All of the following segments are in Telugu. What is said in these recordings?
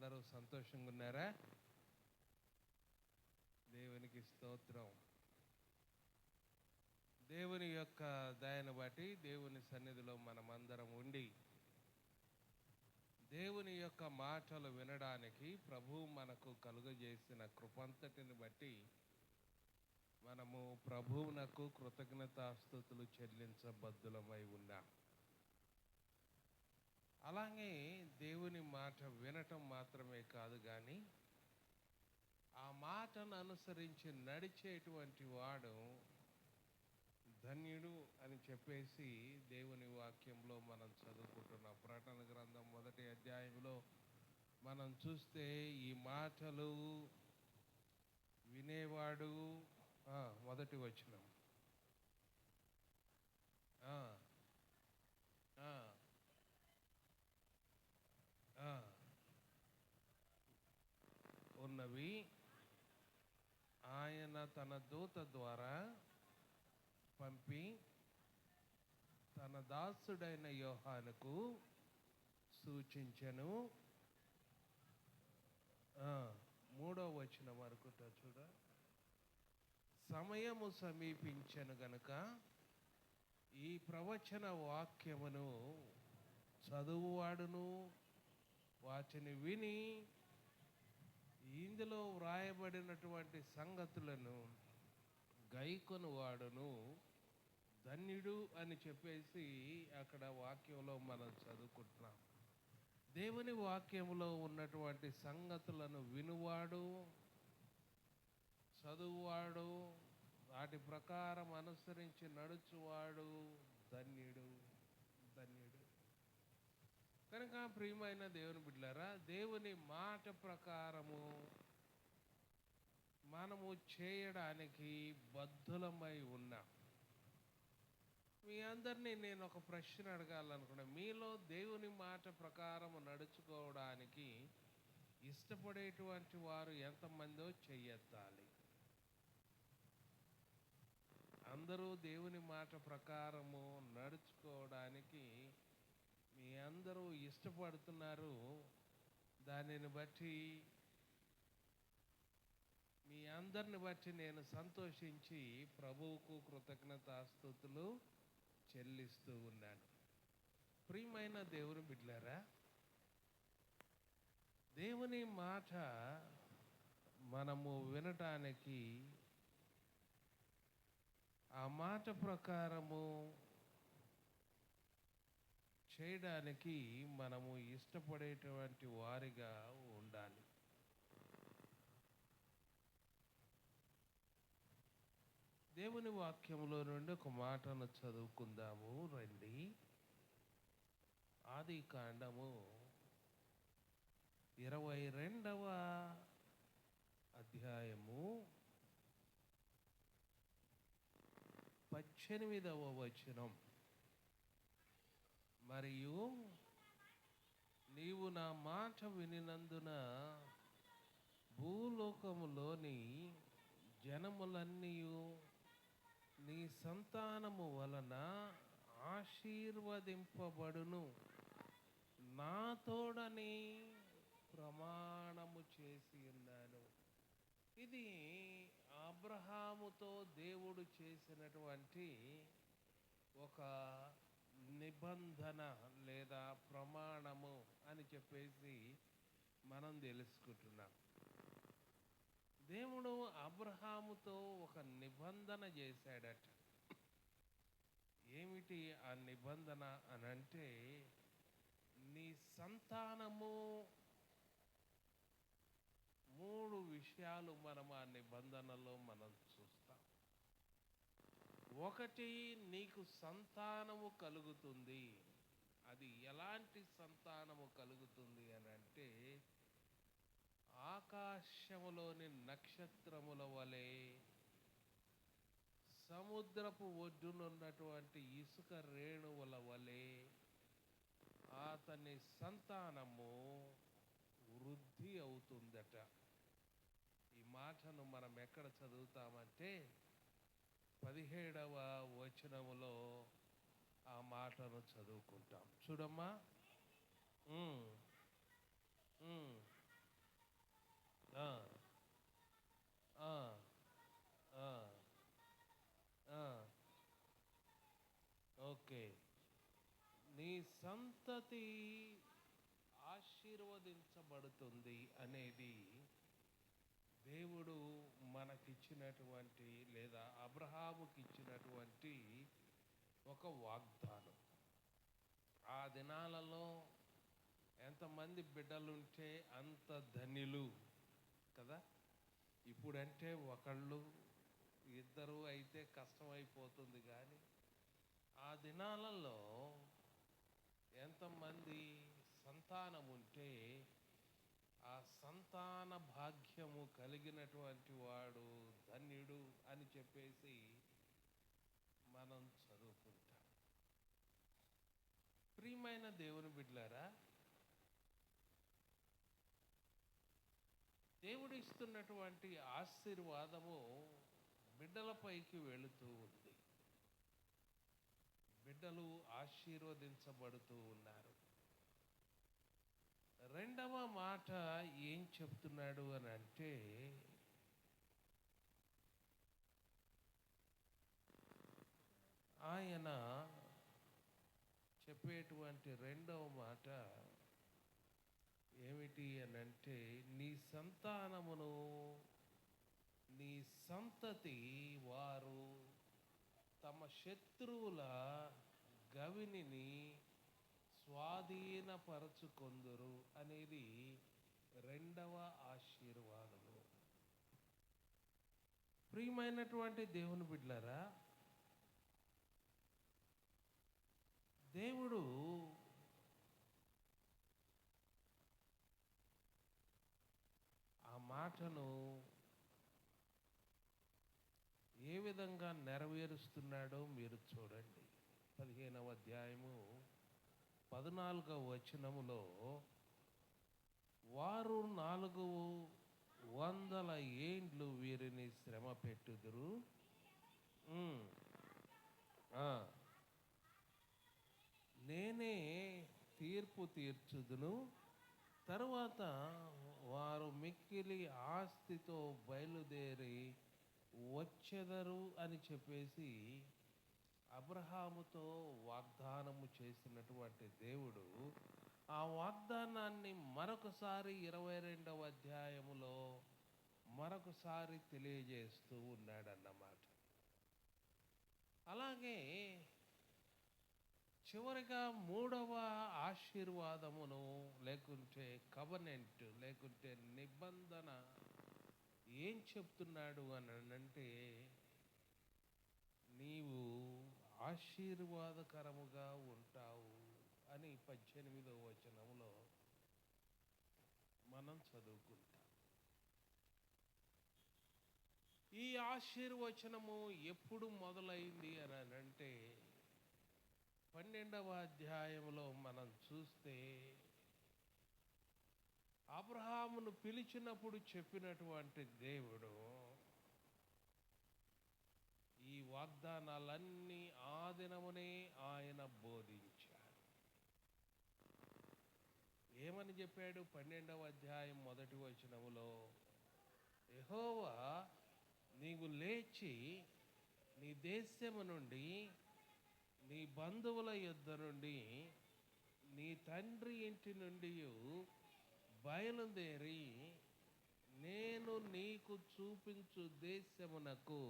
అందరూ సంతోషంగా ఉన్నారా? దేవునికి స్తోత్రం. దేవుని యొక్క దయను బట్టి దేవుని సన్నిధిలో మనమందరం ఉండి దేవుని యొక్క మాటలు వినడానికి ప్రభువు మనకు కలుగజేసిన కృపంతటిని బట్టి మనము ప్రభువునకు కృతజ్ఞతాస్తుతులు చెల్లించబద్దులమై ఉన్నాం. అలాగే దేవుని మాట వినటం మాత్రమే కాదు, కానీ ఆ మాటను అనుసరించి నడిచేటువంటి వాడు ధన్యుడు అని చెప్పేసి దేవుని వాక్యంలో మనం చదువుకుంటున్నాం. ప్రకటన గ్రంథం 1వ అధ్యాయంలో మనం చూస్తే ఈ మాటలు వినేవాడు మొదటి వచనం ఉన్నవి ఆయన తన దూత ద్వారా పంపి తన దాసుడైన యోహానుకు సూచించెను. 3వ వచనం అనుకుంటా చూడ, సమయము సమీపించెను గనుక ఈ ప్రవచన వాక్యమును చదువువాడును వాటిని విని ఇందులో వ్రాయబడినటువంటి సంగతులను గైకొను వాడును ధన్యుడు అని చెప్పేసి అక్కడ వాక్యంలో మనం చదువుకుంటున్నాం. దేవుని వాక్యంలో ఉన్నటువంటి సంగతులను వినువాడు, చదువువాడు, వాటి ప్రకారం అనుసరించి నడుచువాడు ధన్యుడు ధన్యుడు. కనుక ప్రియమైన దేవుని బిడ్డలారా, దేవుని మాట ప్రకారము మనము చేయడానికి బద్ధులమై ఉన్నాం. మీ అందరినీ నేను ఒక ప్రశ్న అడగాలనుకున్నా. మీలో దేవుని మాట ప్రకారం నడుచుకోవడానికి ఇష్టపడేటువంటి వారు ఎంతమందో చెయ్యెత్తాలి. అందరూ దేవుని మాట ప్రకారము నడుచుకోవడానికి మీ అందరూ ఇష్టపడుతున్నారు. దానిని బట్టి మీ అందరిని బట్టి నేను సంతోషించి ప్రభువుకు కృతజ్ఞతాస్తుతులు చెల్లిస్తూ ఉన్నాను. ప్రియమైన దేవుని బిడ్డలారా, దేవుని మాట మనము వినటానికి, ఆ మాట ప్రకారము చేయడానికి మనము ఇష్టపడేటువంటి వారిగా ఉండాలి. దేవుని వాక్యంలో నుండి ఒక మాటను చదువుకుందాము రండి. ఆదికాండము 22వ అధ్యాయము 18వ వచనం. మరియు నీవు నా మాట వినినందున భూలోకములోని జనములన్నీ నీ సంతానము వలన ఆశీర్వదింపబడును, నా తోడని ప్రమాణము చేసి ఉన్నాను. ఇది అబ్రహాముతో దేవుడు చేసినటువంటి ఒక నిబంధన లేదా ప్రమాణము అని చెప్పేసి మనం తెలుసుకుంటున్నాం. దేవుడు అబ్రహాముతో ఒక నిబంధన చేశాడట. ఏమిటి ఆ నిబంధన అనంటే, నీ సంతానము, 3 విషయాలు మనం ఆ నిబంధనలో మనం చూస్తాం. ఒకటి, నీకు సంతానము కలుగుతుంది. అది ఎలాంటి సంతానము కలుగుతుంది అని అంటే, ఆకాశములోని నక్షత్రముల వలె, సముద్రపు ఒడ్డునున్నటువంటి ఇసుక రేణువుల వలె అతని సంతానము వృద్ధి అవుతుందట. ఈ మాటను మనం ఎక్కడ చదువుతామంటే 17వ వచనములో ఆ మాటను చదువుకుంటాం. చూడమ్మా. ఓకే. నీ సంతతి ఆశీర్వదించబడుతుంది అనేది దేవుడు మనకిచ్చినటువంటి లేదా అబ్రహాముకి ఇచ్చినటువంటి ఒక వాగ్దానం. ఆ దినాలలో ఎంతమంది బిడ్డలుంటే అంత ధన్యులు కదా. ఇప్పుడంటే ఒకళ్ళు ఇద్దరు అయితే కష్టమైపోతుంది, కానీ ఆ దినాలలో ఎంతమంది సంతానం ఉంటే ఆ సంతాన భాగ్యము కలిగినటువంటి వాడు ధన్యుడు అని చెప్పేసి మనం చదువుకుంటాం. ప్రియమైన దేవుని బిడ్డలారా, దేవుడు ఇస్తున్నటువంటి ఆశీర్వాదము బిడ్డలపైకి వెళుతూ ఉంది. బిడ్డలు ఆశీర్వదించబడుతూ ఉన్నారు. రెండవ మాట ఏం చెప్తున్నాడు అని అంటే, ఆయన చెప్పేటువంటి రెండవ మాట ఏమిటి అని అంటే, నీ సంతానమును నీ సంతతి వారు తమ శత్రువుల గవినిని స్వాధీనపరచుకొందురు అనేది రెండవ ఆశీర్వాదము. ప్రియమైనటువంటి దేవుని బిడ్డలారా, దేవుడు ఆ మాటను ఏ విధంగా నెరవేరుస్తున్నాడో మీరు చూడండి. 15వ అధ్యాయము 14వ వచనములో, వారు 400 ఏండ్లు వీరిని శ్రమ పెట్టుదురు, నేనే తీర్పు తీర్చుదును, తరువాత వారు మిక్కిలి ఆస్తితో బయలుదేరి వచ్చెదరు అని చెప్పేసి అబ్రహాముతో వాగ్దానము చేసినటువంటి దేవుడు ఆ వాగ్దానాన్ని మరొకసారి 22వ అధ్యాయములో మరొకసారి తెలియజేస్తూ ఉన్నాడన్నమాట. అలాగే చివరిగా మూడవ ఆశీర్వాదమును లేకుంటే కవనెంట్ లేకుంటే నిబంధన ఏం చెప్తున్నాడు అని అంటే, నీవు ఆశీర్వాదకరముగా ఉంటావు అని 18వ వచనములో మనం చదువుకుంటాం. ఈ ఆశీర్వచనము ఎప్పుడు మొదలైంది అని అంటే, 12వ అధ్యాయంలో మనం చూస్తే అబ్రహామును పిలిచినప్పుడు చెప్పినటువంటి దేవుడు ఈ వాగ్దానాలన్నీ ఆ దినమునే ఆయన బోధించాడు. ఏమని చెప్పాడు? 12వ అధ్యాయం 1వ వచనములో, యెహోవా నీవు లేచి నీ దేశము నుండి నీ బంధువుల యొద్ద నుండి నీ తండ్రి ఇంటి నుండి బయలుదేరి నేను నీకు చూపించు దేశమునకు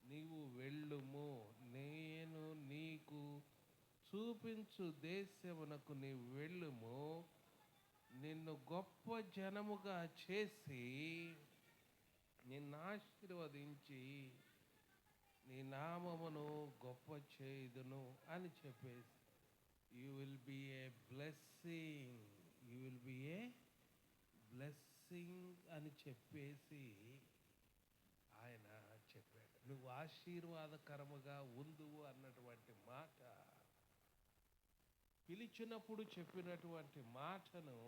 నీవు వెళ్ళుము. నేను నీకు చూపించు దేశమునకు నీవు వెళ్ళుము. నిన్ను గొప్ప జనముగా చేసి నిన్ను ఆశీర్వదించి నీ నామమును గొప్ప చేయుదును అని చెప్పేసి, you will be a blessing, you will be a blessing అని చెప్పేసి ఆయన చెప్పాడు. నువ్వు ఆశీర్వాదకరముగా ఉందువు అన్నటువంటి మాట, పిలిచినప్పుడు చెప్పినటువంటి మాటను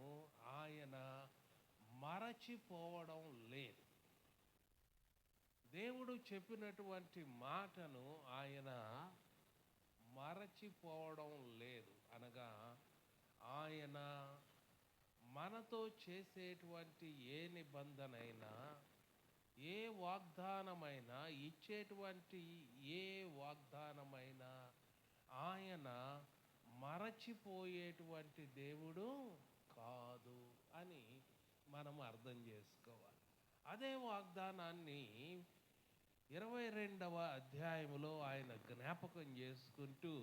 ఆయన మరచిపోవడం లేదు. దేవుడు చెప్పినటువంటి మాటను ఆయన మరచిపోవడం లేదు. అనగా ఆయన మనతో చేసేటువంటి ఏ నిబంధనైనా, ఏ వాగ్దానమైనా, ఇచ్చేటువంటి ఏ వాగ్దానమైనా ఆయన మరచిపోయేటువంటి దేవుడు కాదు అని మనం అర్థం చేసుకోవాలి. అదే వాగ్దానాన్ని 22వ అధ్యాయంలో ఆయన జ్ఞాపకం చేసుకుంటూ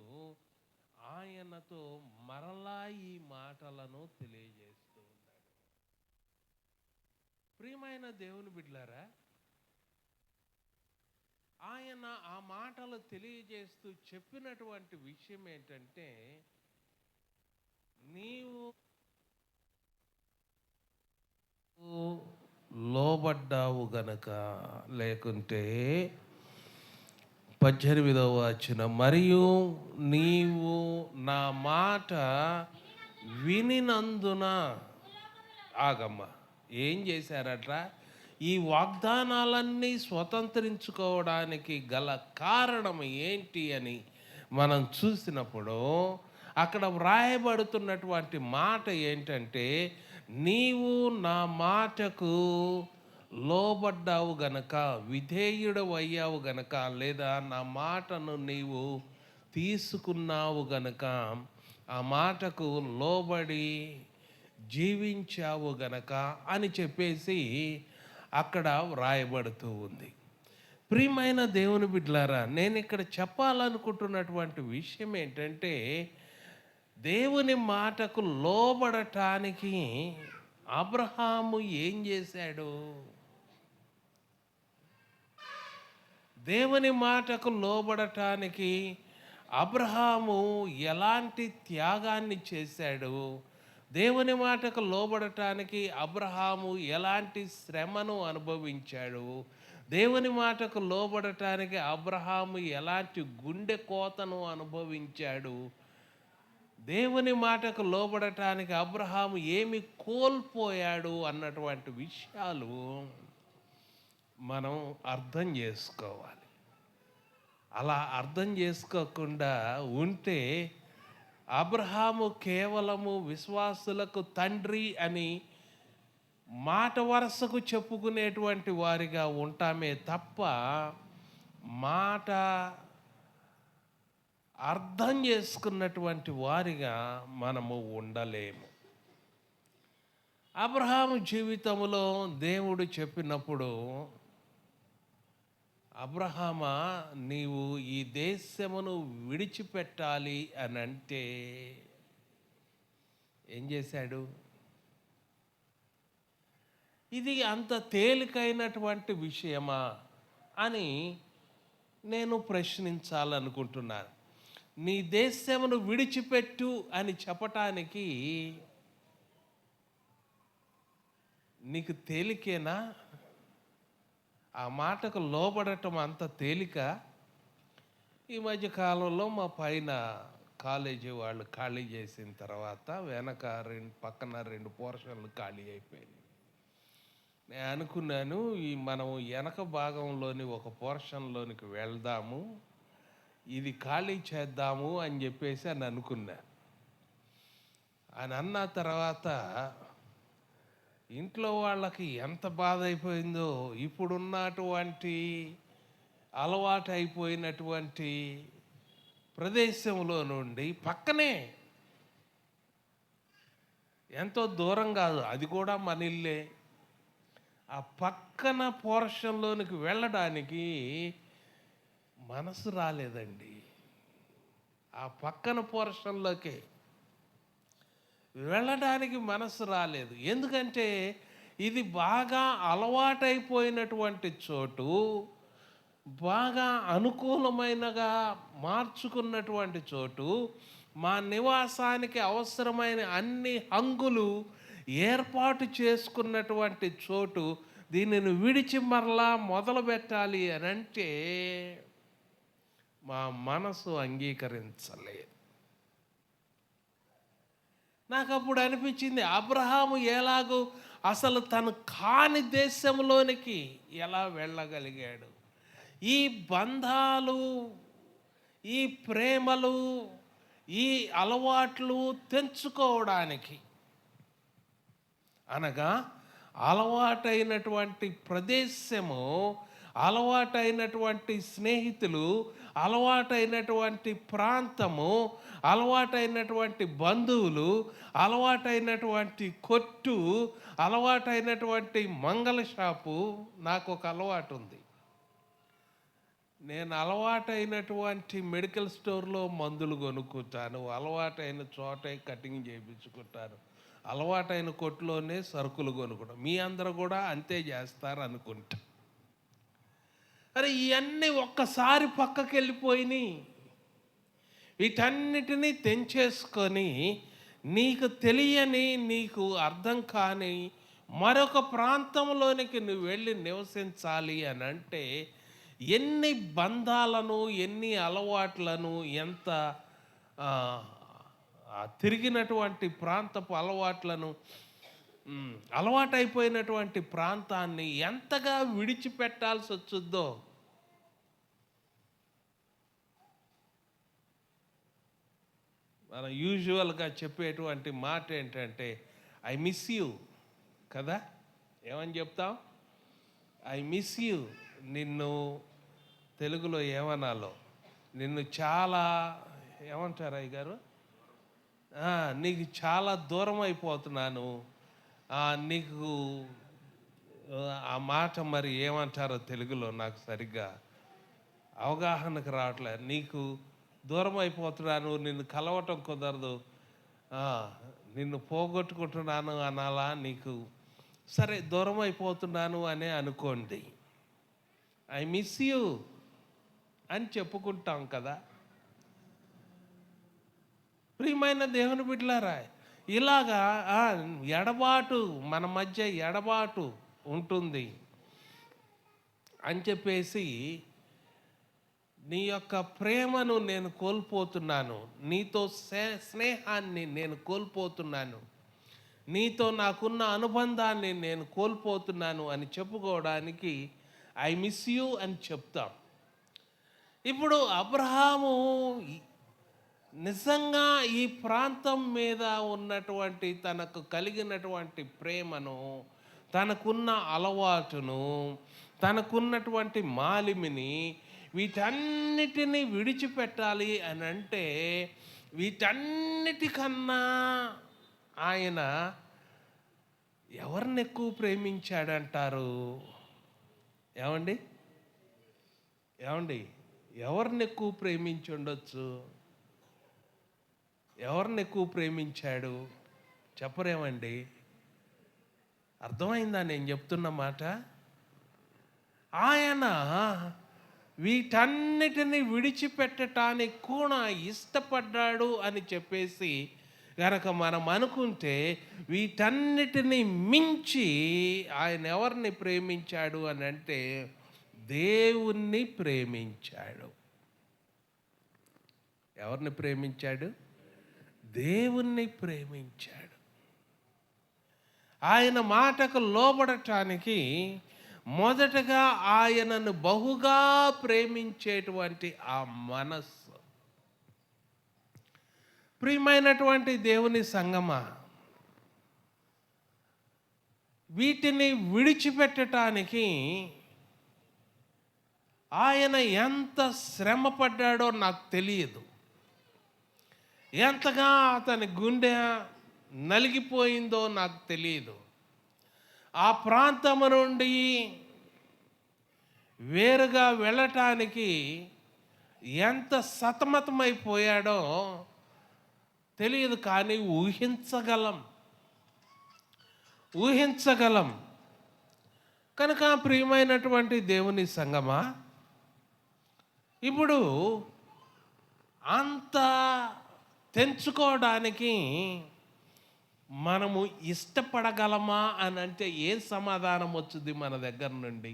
ఆయనతో మరలా ఈ మాటలను తెలియజేస్తూ ఉన్నాడు. ప్రియమైన దేవుని బిడ్డలారా, ఆయన ఆ మాటలు తెలియజేస్తూ చెప్పినటువంటి విషయం ఏంటంటే, నీవు లోబడ్డావు గనక, లేకుంటే 18వ వచనం, మరియు నీవు నా మాట వినినందున. ఆగమ్మ, ఏం చేశారట? ఈ వాగ్దానాలన్నీ స్వతంత్రించుకోవడానికి గల కారణం ఏంటి అని మనం చూసినప్పుడు అక్కడ వ్రాయబడుతున్నటువంటి మాట ఏంటంటే, నీవు నా మాటకు లోబడ్డావు గనక, విధేయుడు అయ్యావు గనక, లేదా నా మాటను నీవు తీసుకున్నావు గనక, ఆ మాటకు లోబడి జీవించావు గనక అని చెప్పేసి అక్కడ వ్రాయబడుతూ ఉంది. ప్రియమైన దేవుని బిడ్డలారా, నేను ఇక్కడ చెప్పాలనుకుంటున్నటువంటి విషయం ఏంటంటే, దేవుని మాటకు లోబడటానికి అబ్రహాము ఏం చేశాడు? దేవుని మాటకు లోబడటానికి అబ్రహాము ఎలాంటి త్యాగాన్ని చేశాడు? దేవుని మాటకు లోబడటానికి అబ్రహాము ఎలాంటి శ్రమను అనుభవించాడు? దేవుని మాటకు లోబడటానికి అబ్రహాము ఎలాంటి గుండె కోతను అనుభవించాడు? దేవుని మాటకు లోబడటానికి అబ్రహాము ఏమి కోల్పోయాడు అన్నటువంటి విషయాలు మనం అర్థం చేసుకోవాలి. అలా అర్థం చేసుకోకుండా ఉంటే అబ్రహాము కేవలము విశ్వాసులకు తండ్రి అని మాట వరుసకు చెప్పుకునేటువంటి వారిగా ఉంటామే తప్ప మాట అర్థం చేసుకున్నటువంటి వారిగా మనము ఉండలేము. అబ్రహాము జీవితంలో దేవుడు చెప్పినప్పుడు, అబ్రహామా, నీవు ఈ దేశమును విడిచిపెట్టాలి అని అంటే ఏం చేశాడు? ఇది అంత తేలికైనటువంటి విషయమా అని నేను ప్రశ్నించాలనుకుంటున్నాను. నీ దేశమును విడిచిపెట్టు అని చెప్పటానికి నీకు తేలికేనా? ఆ మాటకు లోబడటం అంత తేలిక? ఈ మధ్య కాలంలో మా పైన కాలేజీ వాళ్ళు ఖాళీ చేసిన తర్వాత వెనక పక్కన 2 పోర్షన్లు ఖాళీ అయిపోయినాయి. నేను అనుకున్నాను, మనం వెనక భాగంలోని ఒక పోర్షన్లోనికి వెళ్దాము, ఇది ఖాళీ చేద్దాము అని చెప్పేసి అని అనుకున్నా. అని అన్న తర్వాత ఇంట్లో వాళ్ళకి ఎంత బాధ అయిపోయిందో, ఇప్పుడున్నటువంటి అలవాటు అయిపోయినటువంటి ప్రదేశంలో నుండి పక్కనే, ఎంతో దూరం కాదు, అది కూడా మన ఇల్లే, ఆ పక్కన పోర్షన్లోనికి వెళ్ళడానికి మనసు రాలేదండి. ఆ పక్కన పోర్షన్లోకి వెళ్ళడానికి మనసు రాలేదు. ఎందుకంటే ఇది బాగా అలవాటైపోయినటువంటి చోటు, బాగా అనుకూలమైనగా మార్చుకున్నటువంటి చోటు, మా నివాసానికి అవసరమైన అన్ని హంగులు ఏర్పాటు చేసుకున్నటువంటి చోటు. దీనిని విడిచి మరలా మొదలు పెట్టాలి అని అంటే మా మనసు అంగీకరించలేదు. నాకు అప్పుడు అనిపించింది, అబ్రహాము ఎలాగో అసలు తను కాని దేశంలోనికి ఎలా వెళ్ళగలిగాడు? ఈ బంధాలు, ఈ ప్రేమలు, ఈ అలవాట్లు తెంచుకోవడానికి, అనగా అలవాటైనటువంటి ప్రదేశము, అలవాటైనటువంటి స్నేహితులు, అలవాటైనటువంటి ప్రాంతము, అలవాటైనటువంటి బంధువులు, అలవాటైనటువంటి కొట్టు, అలవాటైనటువంటి మంగళ షాపు. నాకు ఒక అలవాటు ఉంది. నేను అలవాటైనటువంటి మెడికల్ స్టోర్లో మందులు కొనుక్కుంటాను, అలవాటైన చోటే కటింగ్ చేయించుకుంటాను, అలవాటైన కొట్టులోనే సరుకులు కొనుక్కుంటాం. మీ అందరూ కూడా అంతే చేస్తారు అనుకుంటా. అరే, ఇవన్నీ ఒక్కసారి పక్కకి వెళ్ళిపోయినాయి. వీటన్నిటినీ తెంచేసుకొని నీకు తెలియని, నీకు అర్థం కాని మరొక ప్రాంతంలోనికి నువ్వు వెళ్ళి నివసించాలి అని అంటే ఎన్ని బంధాలను, ఎన్ని అలవాట్లను, ఎంత తిరిగినటువంటి ప్రాంతపు అలవాట్లను, అలవాటైపోయినటువంటి ప్రాంతాన్ని ఎంతగా విడిచిపెట్టాల్సి వచ్చుద్దో. మనం యూజువల్గా చెప్పేటువంటి మాట ఏంటంటే ఐ మిస్ యూ కదా. ఏమని చెప్తాం? I miss you. నిన్ను తెలుగులో ఏమనాలో, నిన్ను చాలా ఏమంటారు అయ్య గారు, నీకు చాలా దూరం అయిపోతున్నాను, నీకు ఆ మాట మరి ఏమంటారో తెలుగులో నాకు సరిగ్గా అవగాహనకు రావట్లేదు. నీకు దూరం అయిపోతున్నాను, నిన్ను కలవటం కుదరదు, నిన్ను పోగొట్టుకుంటున్నాను అనాలా? నీకు సరే దూరం అయిపోతున్నాను అనే అనుకోండి. ఐ మిస్ యూ అని చెప్పుకుంటాం కదా. ప్రియమైన దేవుని బిడ్డలారా, ఇలాగా ఎడబాటు, మన మధ్య ఎడబాటు ఉంటుంది అని చెప్పేసి నీ యొక్క ప్రేమను నేను కోల్పోతున్నాను, నీతో స్నేహాన్ని నేను కోల్పోతున్నాను, నీతో నాకున్న అనుబంధాన్ని నేను కోల్పోతున్నాను అని చెప్పుకోవడానికి ఐ మిస్ యూ అని చెప్తాం. ఇప్పుడు అబ్రహాము నిజంగా ఈ ప్రాంతం మీద ఉన్నటువంటి, తనకు కలిగినటువంటి ప్రేమను, తనకున్న అలవాటును, తనకున్నటువంటి మాలిమిని, వీటన్నిటినీ విడిచిపెట్టాలి అని అంటే వీటన్నిటికన్నా ఆయన ఎవరిని ఎక్కువ ప్రేమించాడంటారు? ఏమండి ఎవరిని ఎక్కువ ప్రేమించి ఉండొచ్చు? ఎవరిని ఎక్కువ ప్రేమించాడు చెప్పరేమండి? అర్థమైందా నేను చెప్తున్న మాట? ఆయన వీటన్నిటిని విడిచిపెట్టడానికి కూడా ఇష్టపడ్డాడు అని చెప్పేసి కనుక మనం అనుకుంటే, వీటన్నిటిని మించి ఆయన ఎవరిని ప్రేమించాడు అని అంటే దేవుణ్ణి ప్రేమించాడు. ఎవరిని ప్రేమించాడు? దేవుణ్ణి ప్రేమించాడు. ఆయన మాటకు లోబడటానికి మొదటగా ఆయనను బహుగా ప్రేమించేటువంటి ఆ మనస్సు. ప్రియమైనటువంటి దేవుని సంగమా, వీటిని విడిచిపెట్టడానికి ఆయన ఎంత శ్రమ పడ్డాడో నాకు తెలియదు. ఎంతగా అతని గుండె నలిగిపోయిందో నాకు తెలియదు. ఆ ప్రాంతము నుండి వేరుగా వెళ్ళటానికి ఎంత సతమతమైపోయాడో తెలియదు. కానీ ఊహించగలం. కనుక ప్రియమైనటువంటి దేవుని సంగమా, ఇప్పుడు అంత తెంచుకోవడానికి మనము ఇష్టపడగలమా అని అంటే ఏం సమాధానం వచ్చింది మన దగ్గర నుండి?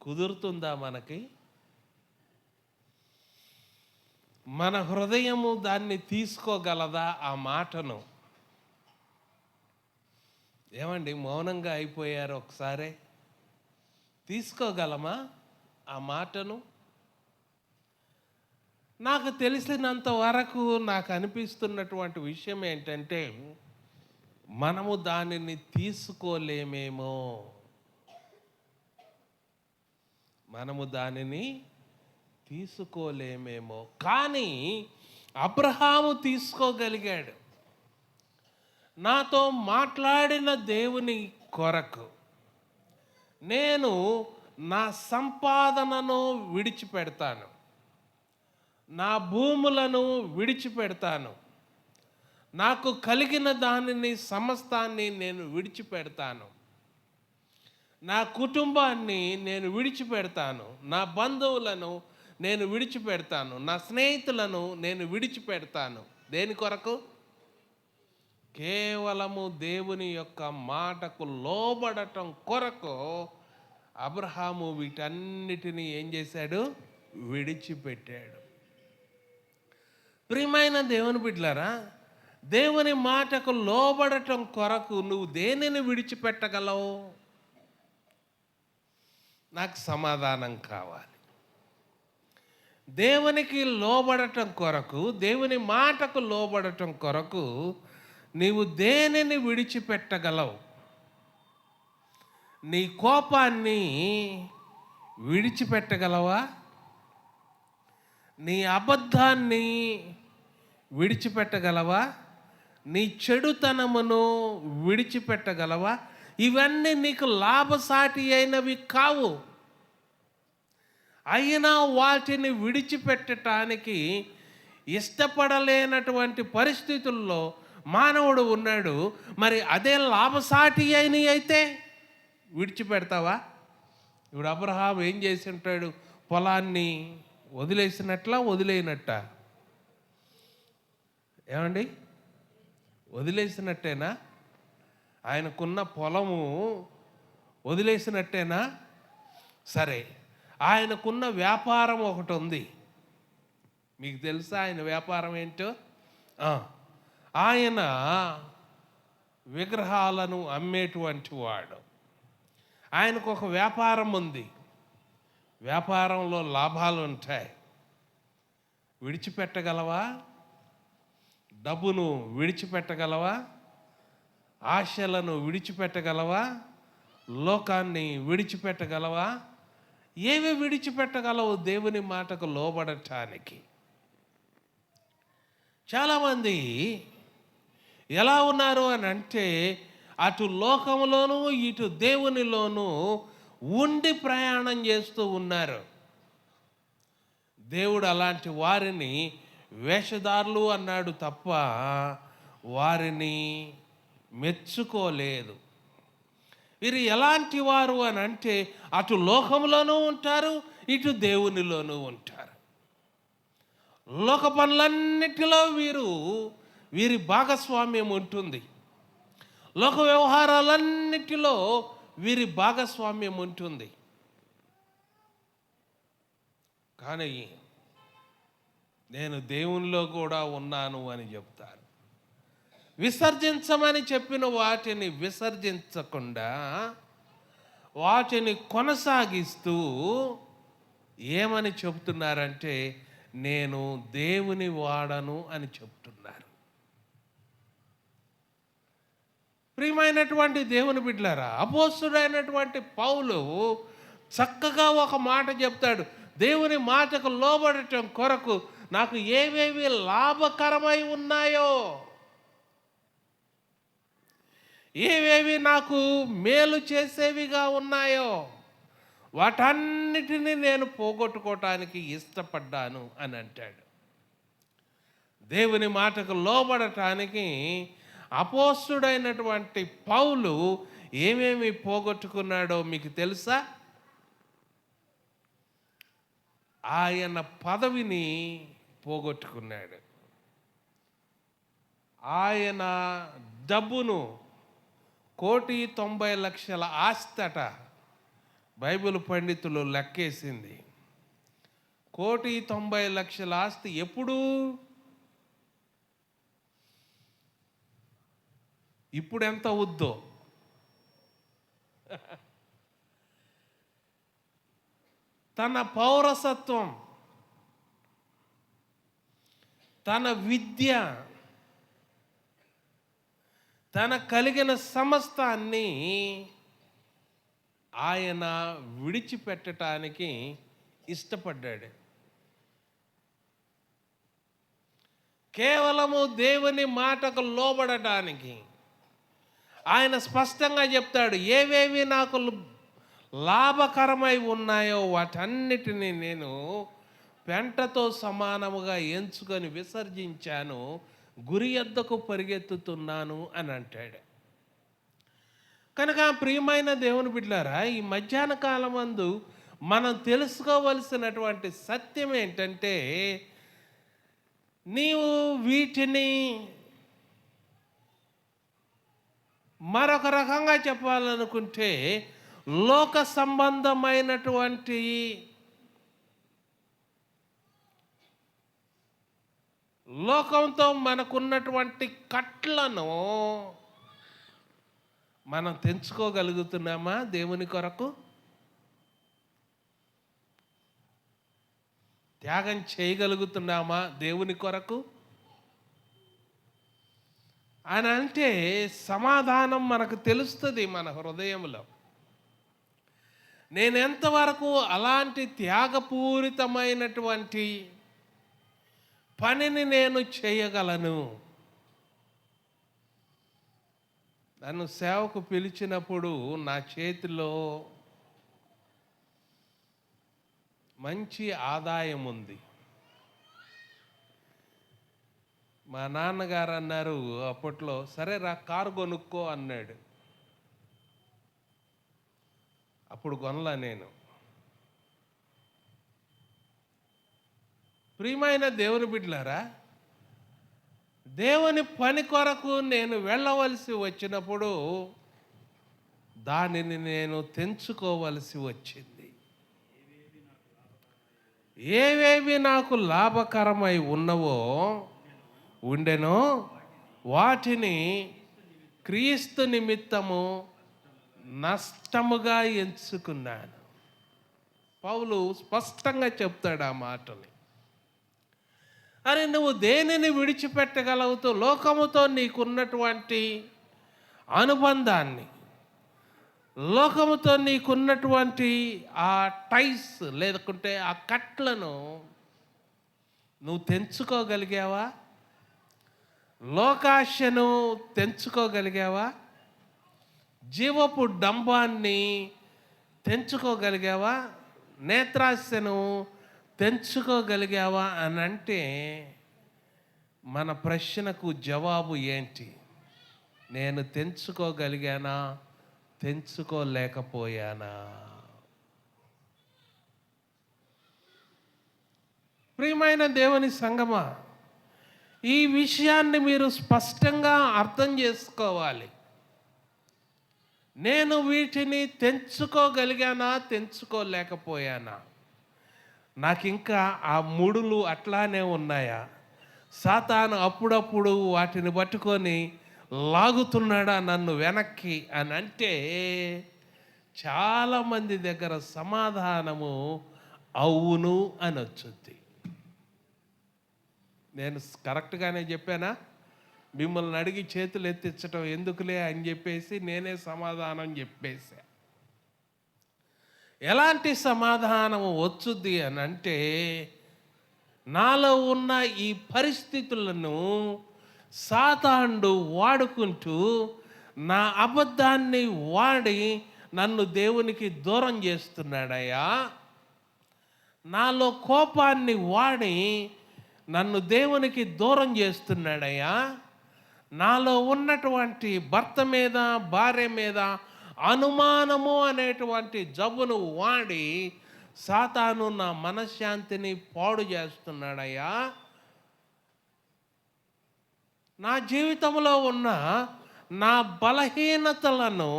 కుదురుతుందా మనకి? మన హృదయము దాన్ని తీసుకోగలదా ఆ మాటను? ఏమండి మౌనంగా అయిపోయారు ఒకసారి? తీసుకోగలమా ఆ మాటను? నాకు తెలిసినంత వరకు నాకు అనిపిస్తున్నటువంటి విషయం ఏంటంటే, మనము దానిని తీసుకోలేమేమో. కానీ అబ్రహాము తీసుకోగలిగాడు. నాతో మాట్లాడిన దేవుని కొరకు నేను నా సంపాదనను విడిచిపెడతాను, నా భూములను విడిచిపెడతాను, నాకు కలిగిన దానిని సమస్తాన్ని నేను విడిచిపెడతాను, నా కుటుంబాన్ని నేను విడిచిపెడతాను, నా బంధువులను నేను విడిచిపెడతాను, నా స్నేహితులను నేను విడిచిపెడతాను. దేని కొరకు? కేవలము దేవుని యొక్క మాటకు లోబడటం కొరకు అబ్రహాము వీటన్నిటినీ ఏం చేశాడు? విడిచిపెట్టాడు. ప్రియమైన దేవుని బిడ్డలారా, దేవుని మాటకు లోబడటం కొరకు నువ్వు దేనిని విడిచిపెట్టగలవు? నాకు సమాధానం కావాలి. దేవునికి లోబడటం కొరకు, దేవుని మాటకు లోబడటం కొరకు నీవు దేనిని విడిచిపెట్టగలవు? నీ కోపాన్ని విడిచిపెట్టగలవా? నీ అబద్ధాన్ని విడిచిపెట్టగలవా? నీ చెడుతనమును విడిచిపెట్టగలవా? ఇవన్నీ నీకు లాభసాటి అయినవి కావు. అయినా వాటిని విడిచిపెట్టడానికి ఇష్టపడలేనటువంటి పరిస్థితుల్లో మానవుడు ఉన్నాడు. మరి అదే లాభసాటి అయినవి అయితే విడిచిపెడతావా? ఇప్పుడు అబ్రహాం ఏం చేసి ఉంటాడు? పొలాన్ని వదిలేసినట్లా వదిలేయనట్ట? ఏమండి, వదిలేసినట్టేనా? ఆయనకున్న పొలము వదిలేసినట్టేనా? సరే, ఆయనకున్న వ్యాపారం ఒకటి ఉంది. మీకు తెలుసా ఆయన వ్యాపారం ఏంటో? ఆయన విగ్రహాలను అమ్మేటువంటి వాడు. ఆయనకు ఒక వ్యాపారం ఉంది. వ్యాపారంలో లాభాలు ఉంటాయి. విడిచిపెట్టగలవా? డబ్బును విడిచిపెట్టగలవా? ఆశలను విడిచిపెట్టగలవా? లోకాన్ని విడిచిపెట్టగలవా? ఏవి విడిచిపెట్టగలవు దేవుని మాటకు లోబడటానికి? చాలామంది ఎలా ఉన్నారు అని అంటే, అటు లోకంలోనూ ఇటు దేవునిలోనూ ఉండి ప్రయాణం చేస్తూ ఉన్నారు. దేవుడు అలాంటి వారిని వేషధారులు అన్నాడు తప్ప వారిని మెచ్చుకోలేదు. వీరు ఎలాంటి వారు అని అంటే, అటు లోకంలోనూ ఉంటారు, ఇటు దేవునిలోనూ ఉంటారు. లోక పనులన్నిటిలో వీరి భాగస్వామ్యం ఉంటుంది. లోక వ్యవహారాలన్నిటిలో వీరి భాగస్వామ్యం ఉంటుంది. కానీ నేను దేవునిలో కూడా ఉన్నాను అని చెప్తారు. విసర్జించమని చెప్పిన వాటిని విసర్జించకుండా వాటిని కొనసాగిస్తూ ఏమని చెప్తున్నారంటే, నేను దేవుని వాడను అని చెప్తున్నారు. ప్రియమైనటువంటి దేవుని బిడ్డలారా, అపోస్తుడైనటువంటి పౌలు చక్కగా ఒక మాట చెప్తాడు. దేవుని మాటకు లోబడటం కొరకు నాకు ఏవేవి లాభకరమై ఉన్నాయో, ఏవేవి నాకు మేలు చేసేవిగా ఉన్నాయో వాటన్నిటినీ నేను పోగొట్టుకోవటానికి ఇష్టపడ్డాను అని అంటాడు. దేవుని మాటకు లోబడటానికి అపోస్తుడైనటువంటి పౌలు ఏమేమి పోగొట్టుకున్నాడో మీకు తెలుసా? ఆయన పదవిని పోగొట్టుకున్నాడు. ఆయన డబ్బును 1,90,00,000 ఆస్తట బైబిల్ పండితులు లెక్కేసింది. 1,90,00,000 ఆస్తి ఎప్పుడు? ఇప్పుడు ఎంత అవుద్దో? తన పౌరసత్వం, తన విద్య, తన కలిగిన సమస్తాన్ని ఆయన విడిచిపెట్టడానికి ఇష్టపడ్డాడు. కేవలము దేవుని మాటకు లోబడటానికి. ఆయన స్పష్టంగా చెప్తాడు, ఏవేవి నాకు లాభకరమై ఉన్నాయో వాటన్నిటినీ నేను పెంటతో సమానముగా ఎంచుకొని విసర్జించాను, గురి యొద్దకు పరిగెత్తుతున్నాను అని అంటాడు. కనుక ప్రియమైన దేవుని బిడ్డలారా, ఈ మధ్యాహ్న కాలమందు మనం తెలుసుకోవలసినటువంటి సత్యం ఏంటంటే, నీవు వీటిని మరొక రకంగా చెప్పాలనుకుంటే, లోక సంబంధమైనటువంటి లోకంతో మనకున్నటువంటి కట్లను మనం తెంచుకోగలుగుతున్నామా దేవుని కొరకు? త్యాగం చేయగలుగుతున్నామా దేవుని కొరకు అని అంటే సమాధానం మనకు తెలుస్తుంది మన హృదయంలో. నేను ఎంతవరకు అలాంటి త్యాగపూరితమైనటువంటి పనిని నేను చేయగలను? నన్ను సేవకు పిలిచినప్పుడు నా చేతిలో మంచి ఆదాయం ఉంది. మా నాన్నగారు అన్నారు అప్పట్లో, సరే రా కారు కొనుక్కో అన్నాడు. అప్పుడు కొనలా నేను. ప్రియమైన దేవుని బిడ్డలారా, దేవుని పని కొరకు నేను వెళ్ళవలసి వచ్చినప్పుడు దానిని నేను తెంచుకోవలసి వచ్చింది. ఏవేవి నాకు లాభకరమై ఉండెనో వాటిని క్రీస్తు నిమిత్తము నష్టముగా ఎంచుకున్నాను. పౌలు స్పష్టంగా చెప్తాడు ఆ మాటని. అరే, నువ్వు దేనిని విడిచిపెట్టగలుగుతూ లోకముతో నీకున్నటువంటి అనుబంధాన్ని, లోకముతో నీకున్నటువంటి ఆ టైస్ లేకుంటే ఆ కట్లను నువ్వు తెంచుకోగలిగావా? లోకాశను తెంచుకోగలిగావా? జీవపు డంబాన్ని తెంచుకోగలిగావా? నేత్రాశను తెంచుకోగలిగావా అని అంటే మన ప్రశ్నకు జవాబు ఏంటి? నేను తెంచుకోగలిగానా, తెంచుకోలేకపోయానా? ప్రియమైన దేవుని సంగమా, ఈ విషయాన్ని మీరు స్పష్టంగా అర్థం చేసుకోవాలి. నేను వీటిని తెంచుకోగలిగానా, తెంచుకోలేకపోయానా? నాకు ఇంకా ఆ ముడులు అట్లానే ఉన్నాయా? సాతాను అప్పుడప్పుడు వాటిని పట్టుకొని లాగుతున్నాడా నన్ను వెనక్కి అని అంటే చాలామంది దగ్గర సమాధానము అవును అని వచ్చుద్ది. నేను కరెక్ట్గానే చెప్పానా? మిమ్మల్ని అడిగి చేతులు ఎత్తించటం ఎందుకులే అని చెప్పేసి నేనే సమాధానం చెప్పేశా. ఎలాంటి సమాధానము వచ్చుద్ది అని అంటే, నాలో ఉన్న ఈ పరిస్థితులను సాతానుడు వాడుకుంటూ నా అబద్ధాన్ని వాడి నన్ను దేవునికి దూరం చేస్తున్నాడయ్యా. నాలో కోపాన్ని వాడి నన్ను దేవునికి దూరం చేస్తున్నాడయ్యా. నాలో ఉన్నటువంటి భర్త మీద, భార్య మీద అనుమానము అనేటువంటి జబ్బును వాడి సాతాను నా మనశ్శాంతిని పాడు చేస్తున్నాడయ్యా. నా జీవితంలో ఉన్న నా బలహీనతలను,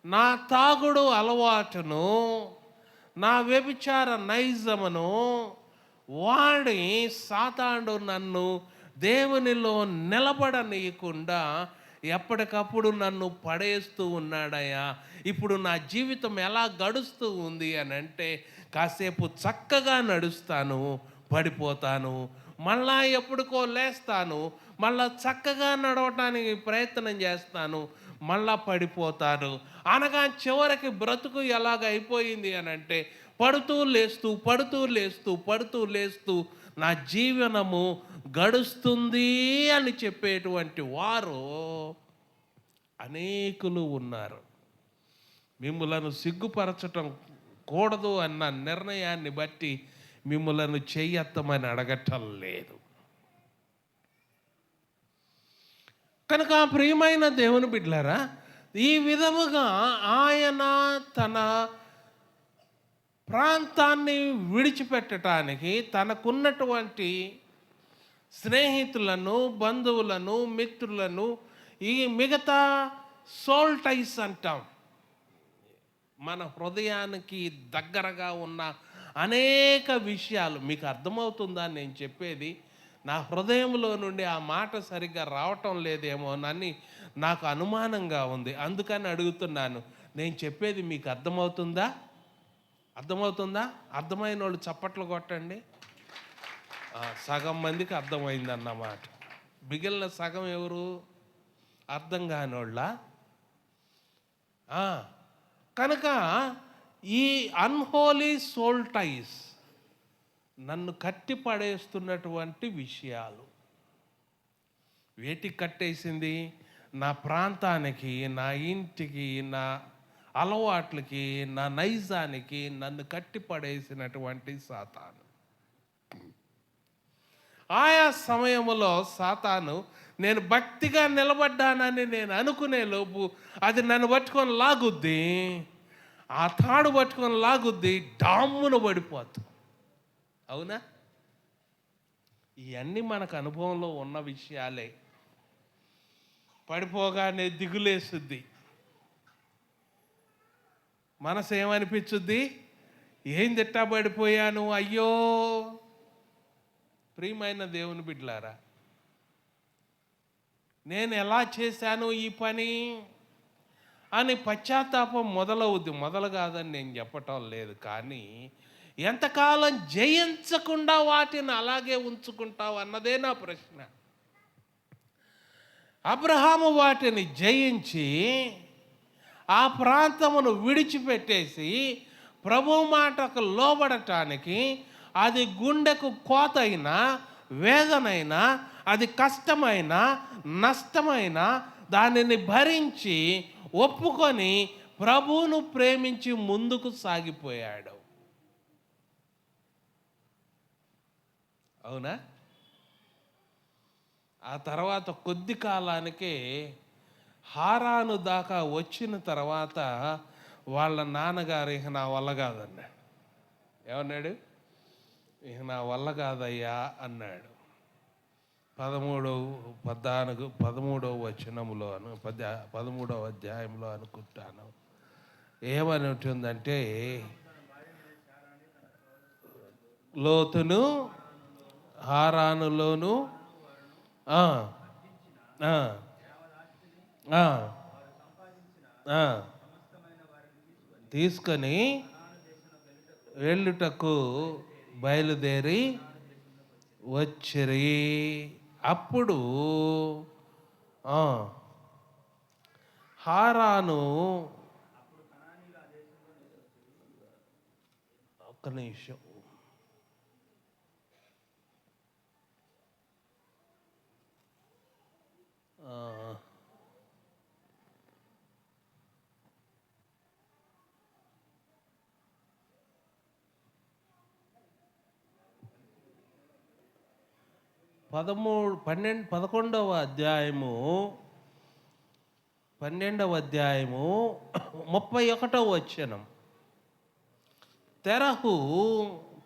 నా తాగుడు అలవాటును, నా వ్యభిచార నైజమును వాడి సాతానుడు నన్ను దేవునిలో నిలబడనీయకుండా ఎప్పటికప్పుడు నన్ను పడేస్తూ ఉన్నాడయ్యా. ఇప్పుడు నా జీవితం ఎలా గడుస్తూ ఉంది అని అంటే, కాసేపు చక్కగా నడుస్తాను, పడిపోతాను, మళ్ళా ఎప్పుడుకో లేస్తాను, మళ్ళా చక్కగా నడవటానికి ప్రయత్నం చేస్తాను, మళ్ళా పడిపోతాను. అనగా చివరికి బ్రతుకు ఎలాగ అయిపోయింది అని అంటే పడుతూ లేస్తూ పడుతూ లేస్తూ పడుతూ లేస్తూ నా జీవనము గడుస్తుంది అని చెప్పేటువంటి వారు అనేకులు ఉన్నారు. మిమ్ములను సిగ్గుపరచటం కూడదు అన్న నిర్ణయాన్ని బట్టి మిమ్ములను చెయ్యెత్తమని అడగటం లేదు. కనుక ప్రియమైన దేవుని బిడ్డలారా, ఈ విధముగా ఆయన తన ప్రాంతాన్ని విడిచిపెట్టడానికి తనకున్నటువంటి స్నేహితులను, బంధువులను, మిత్రులను, ఈ మిగతా సోల్టైస్ అంటాం, మన హృదయానికి దగ్గరగా ఉన్న అనేక విషయాలు. మీకు అర్థమవుతుందా నేను చెప్పేది? నా హృదయంలో నుండి ఆ మాట సరిగ్గా రావటం లేదేమోనని నాకు అనుమానంగా ఉంది. అందుకని అడుగుతున్నాను, నేను చెప్పేది మీకు అర్థమవుతుందా? అర్థమవుతుందా? అర్థమైన వాళ్ళు చప్పట్లు కొట్టండి. సగం మందికి అర్థమైందన్నమాట. మిగిలిన సగం ఎవరు? అర్థం కానోళ్ళ. కనుక ఈ అన్హోలీ సోల్టైస్ నన్ను కట్టి పడేస్తున్నటువంటి విషయాలు. వేటికి కట్టేసింది? నా ప్రాంతానికి, నా ఇంటికి, నా అలవాట్లకి, నా నైజానికి నన్ను కట్టి పడేసినటువంటి సాతాను. ఆయా సమయంలో సాతాను నేను భక్తిగా నిలబడ్డానని నేను అనుకునే లోపు అది నన్ను పట్టుకొని లాగుద్ది, ఆ తాడు పట్టుకొని లాగుద్ది, డామ్మున పడిపోతుంది. అవునా? ఇవన్నీ మనకు అనుభవంలో ఉన్న విషయాలే. పడిపోగానే దిగులేస్తుంది, మనసు ఏమనిపించుద్ది? ఏం తిట్టా పడిపోయాను, అయ్యో. ప్రియమైన దేవుని బిడ్డలారా, నేను ఎలా చేశాను ఈ పని అని పశ్చాత్తాపం మొదలవుద్ది. మొదలు కాదని నేను చెప్పటం లేదు, కానీ ఎంతకాలం జయించకుండా వాటిని అలాగే ఉంచుకుంటావు అన్నదే నా ప్రశ్న. అబ్రహాము వాటిని జయించి ఆ ప్రాంతమును విడిచిపెట్టేసి ప్రభు మాటకు లోబడటానికి, అది గుండెకు కోతైనా, వేదనైనా, అది కష్టమైన, నష్టమైన దానిని భరించి ఒప్పుకొని ప్రభువును ప్రేమించి ముందుకు సాగిపోయాడు. అవునా? ఆ తర్వాత కొద్ది కాలానికే హారాను దాకా వచ్చిన తర్వాత వాళ్ళ నాన్నగారు ఇక నా వల్ల కాదన్నాడు. ఏమన్నాడు? ఇక నా వల్ల కాదయ్యా అన్నాడు. 13వ వచనంలో 13వ అధ్యాయంలో అనుకుంటాను ఏమని ఉంటుందంటే, లోతును హారానులోను తీసుకొని వెళ్ళుటకు బయలుదేరి వచ్చిరి. అప్పుడు హారాను, ఒక్క నిమిషం, పదకొండవ అధ్యాయము 31వ వచనం. తెరహు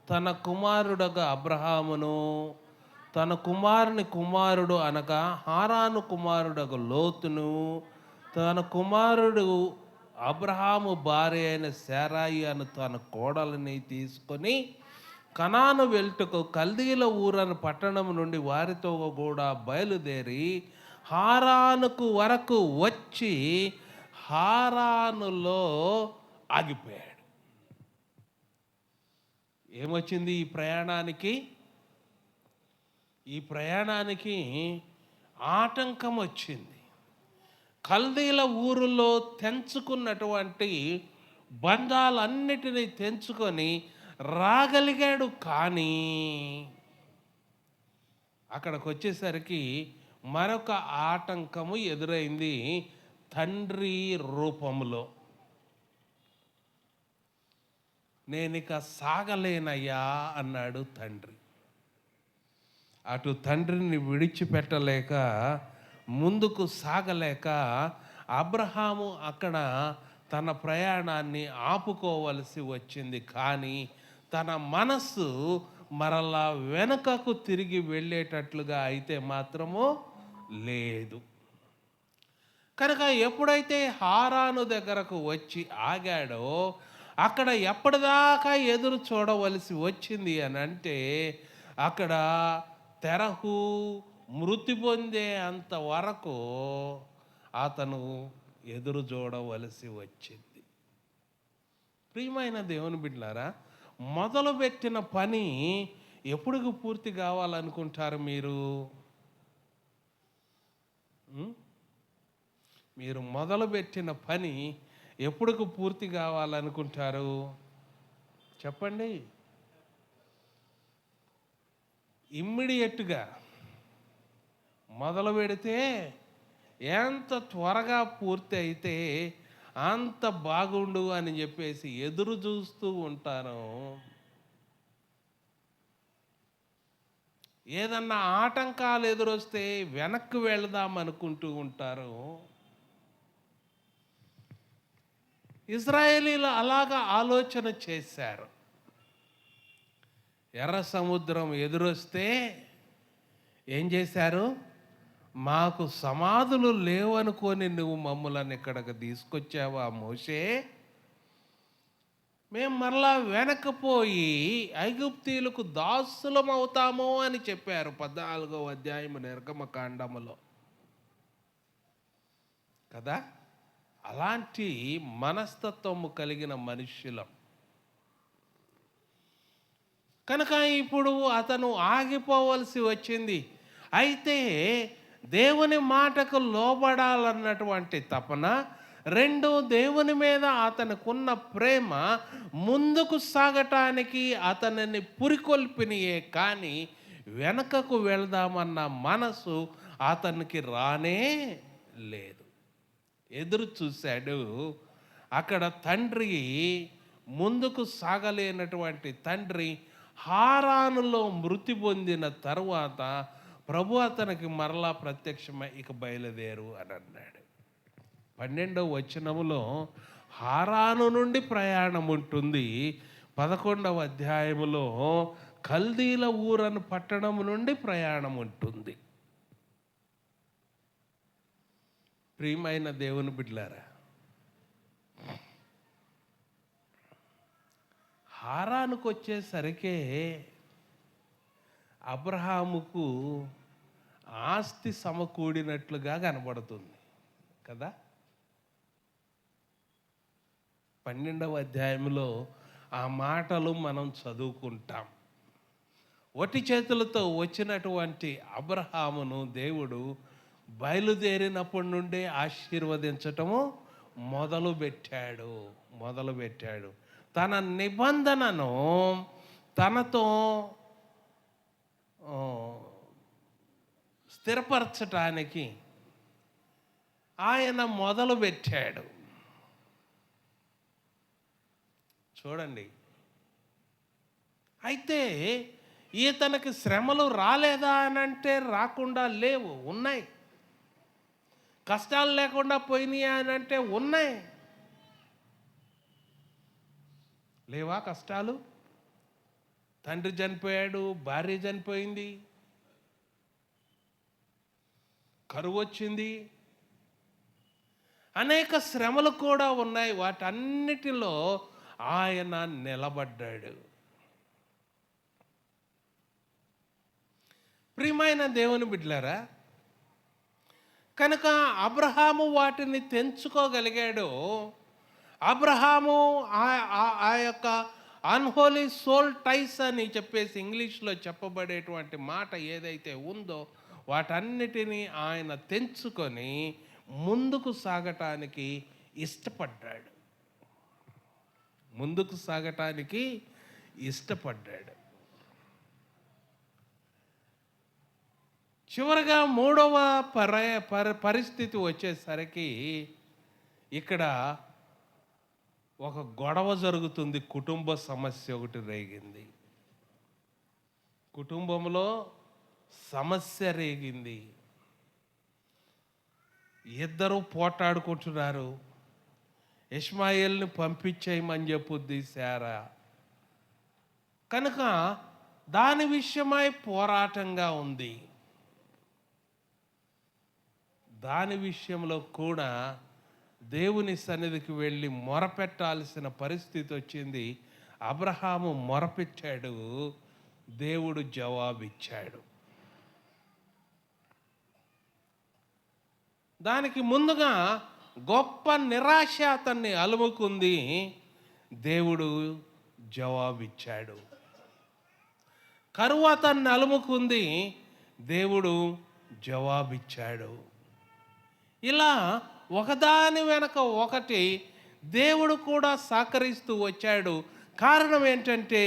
తన కుమారుడగా అబ్రహామును, తన కుమారుని కుమారుడు అనగా హారాను కుమారుడగు లోతును, తన కుమారుడు అబ్రహాము భార్య అయిన శారాయి అను తన కోడలిని తీసుకొని కనాను వెళ్టుకు కల్దీల ఊరను పట్టణం నుండి వారితో కూడా బయలుదేరి హారానుకు వరకు వచ్చి హారానులో ఆగిపోయాడు. ఏమొచ్చింది ఈ ప్రయాణానికి? ఈ ప్రయాణానికి ఆటంకం వచ్చింది. కల్దీల ఊరిలో తెంచుకున్నటువంటి బంధాలన్నిటినీ తెంచుకొని రాగలిగాడు. కానీ అక్కడికి వచ్చేసరికి మరొక ఆటంకము ఎదురైంది తండ్రి రూపంలో. నేనిక సాగలేనయ్యా అన్నాడు తండ్రి. అటు తండ్రిని విడిచిపెట్టలేక, ముందుకు సాగలేక అబ్రహాము అక్కడ తన ప్రయాణాన్ని ఆపుకోవలసి వచ్చింది. కానీ తన మనస్సు మరలా వెనుకకు తిరిగి వెళ్ళేటట్లుగా అయితే మాత్రము లేదు. కనుక ఎప్పుడైతే హారాను దగ్గరకు వచ్చి ఆగాడో, అక్కడ ఎప్పటిదాకా ఎదురు చూడవలసి వచ్చింది అని అంటే, అక్కడ తెరహు మృతి పొందే అంతవరకు అతను ఎదురు చూడవలసి వచ్చింది. ప్రియమైన దేవుని బిడ్డలారా, మొదలుపెట్టిన పని ఎప్పుడు పూర్తి కావాలనుకుంటారు మీరు? మీరు మొదలుపెట్టిన పని ఎప్పుడు పూర్తి కావాలనుకుంటారు? చెప్పండి. ఇమ్మీడియట్గా మొదలు పెడితే ఎంత త్వరగా పూర్తి అయితే అంత బాగుండు అని చెప్పేసి ఎదురు చూస్తూ ఉంటారు. ఏదన్నా ఆటంకాలు ఎదురొస్తే వెనక్కి వెళదాం అనుకుంటూ ఉంటారు. ఇశ్రాయేలీలు అలాగా ఆలోచన చేశారు. ఎర్ర సముద్రం ఎదురొస్తే ఏం చేశారు? మాకు సమాధులు లేవనుకొని నువ్వు మమ్మల్ని ఇక్కడికి తీసుకొచ్చావా మోషే? మేము మరలా వెనకపోయి ఐగుప్తీయులకు దాసులం అవుతాము అని చెప్పారు 14వ అధ్యాయం నిర్గమకాండములో కదా. అలాంటి మనస్తత్వము కలిగిన మనుష్యులం. కనుక ఇప్పుడు అతను ఆగిపోవలసి వచ్చింది. అయితే దేవుని మాటకు లోబడాలన్నటువంటి తపన, రెండు దేవుని మీద అతనుకున్న ప్రేమ ముందుకు సాగటానికి అతనిని పురికొల్పినియే. కానీ వెనకకు వెళదామన్న మనసు అతనికి రానే లేదు. ఎదురు చూశాడు. అక్కడ తండ్రి, ముందుకు సాగలేనటువంటి తండ్రి హారానులో మృతి పొందిన తరువాత ప్రభు అతనికి మరలా ప్రత్యక్షమై ఇక బయలుదేరు అని అన్నాడు. 12వ వచనములో హారాను నుండి ప్రయాణం ఉంటుంది. 11వ అధ్యాయములో కల్దీల ఊరను పట్టణం నుండి ప్రయాణం ఉంటుంది. ప్రియమైన దేవుని బిడ్డలారా, హారానుకు వచ్చేసరికే అబ్రహాముకు ఆస్తి సమకూడినట్లుగా కనబడుతుంది కదా. 12వ అధ్యాయంలో ఆ మాటలు మనం చదువుకుంటాం. ఒట్టి చేతులతో వచ్చినటువంటి అబ్రహామును దేవుడు బయలుదేరినప్పటి నుండే ఆశీర్వదించటము మొదలుపెట్టాడు. తన నిబంధనను తనతో స్థిరపరచటానికి ఆయన మొదలుపెట్టాడు. చూడండి, అయితే ఈతనకి శ్రమలు రాలేదా అని అంటే రాకుండా లేవు, ఉన్నాయి. కష్టాలు లేకుండా పోయినాయి అని అంటే ఉన్నాయి. లేవా కష్టాలు? తండ్రి చనిపోయాడు, భార్య చనిపోయింది, కరువు వచ్చింది, అనేక శ్రమలు కూడా ఉన్నాయి. వాటన్నిటిలో ఆయన నిలబడ్డాడు. ప్రియమైన దేవుని బిడ్డలారా, కనుక అబ్రహాము వాటిని తెంచుకోగలిగాడు. అబ్రహాము ఆ యొక్క అన్హోలీ సోల్ టైస్ అని చెప్పేసి ఇంగ్లీష్లో చెప్పబడేటువంటి మాట ఏదైతే ఉందో వాటన్నిటినీ ఆయన తెంచుకొని ముందుకు సాగటానికి ఇష్టపడ్డాడు. ముందుకు సాగటానికి ఇష్టపడ్డాడు. చివరగా మూడవ పరిస్థితి వచ్చేసరికి ఇక్కడ ఒక గొడవ జరుగుతుంది. కుటుంబ సమస్య ఒకటి రేగింది. కుటుంబంలో సమస్య రేగింది. ఇద్దరు పోటాడుకుంటున్నారు. ఇష్మాయేల్ని పంపించేయమని చెప్పుద్ది శారా. కనుక దాని విషయమై పోరాటంగా ఉంది. దాని విషయంలో కూడా దేవుని సన్నిధికి వెళ్ళి మొరపెట్టాల్సిన పరిస్థితి వచ్చింది. అబ్రహాము మొరపెట్టాడు, దేవుడు జవాబిచ్చాడు. దానికి ముందుగా గొప్ప నిరాశ అతన్ని అలుముకుంది, దేవుడు జవాబిచ్చాడు. కరువు అతన్ని అలుముకుంది, దేవుడు జవాబిచ్చాడు. ఇలా ఒకదాని వెనక ఒకటి దేవుడు కూడా సహకరిస్తూ వచ్చాడు. కారణం ఏంటంటే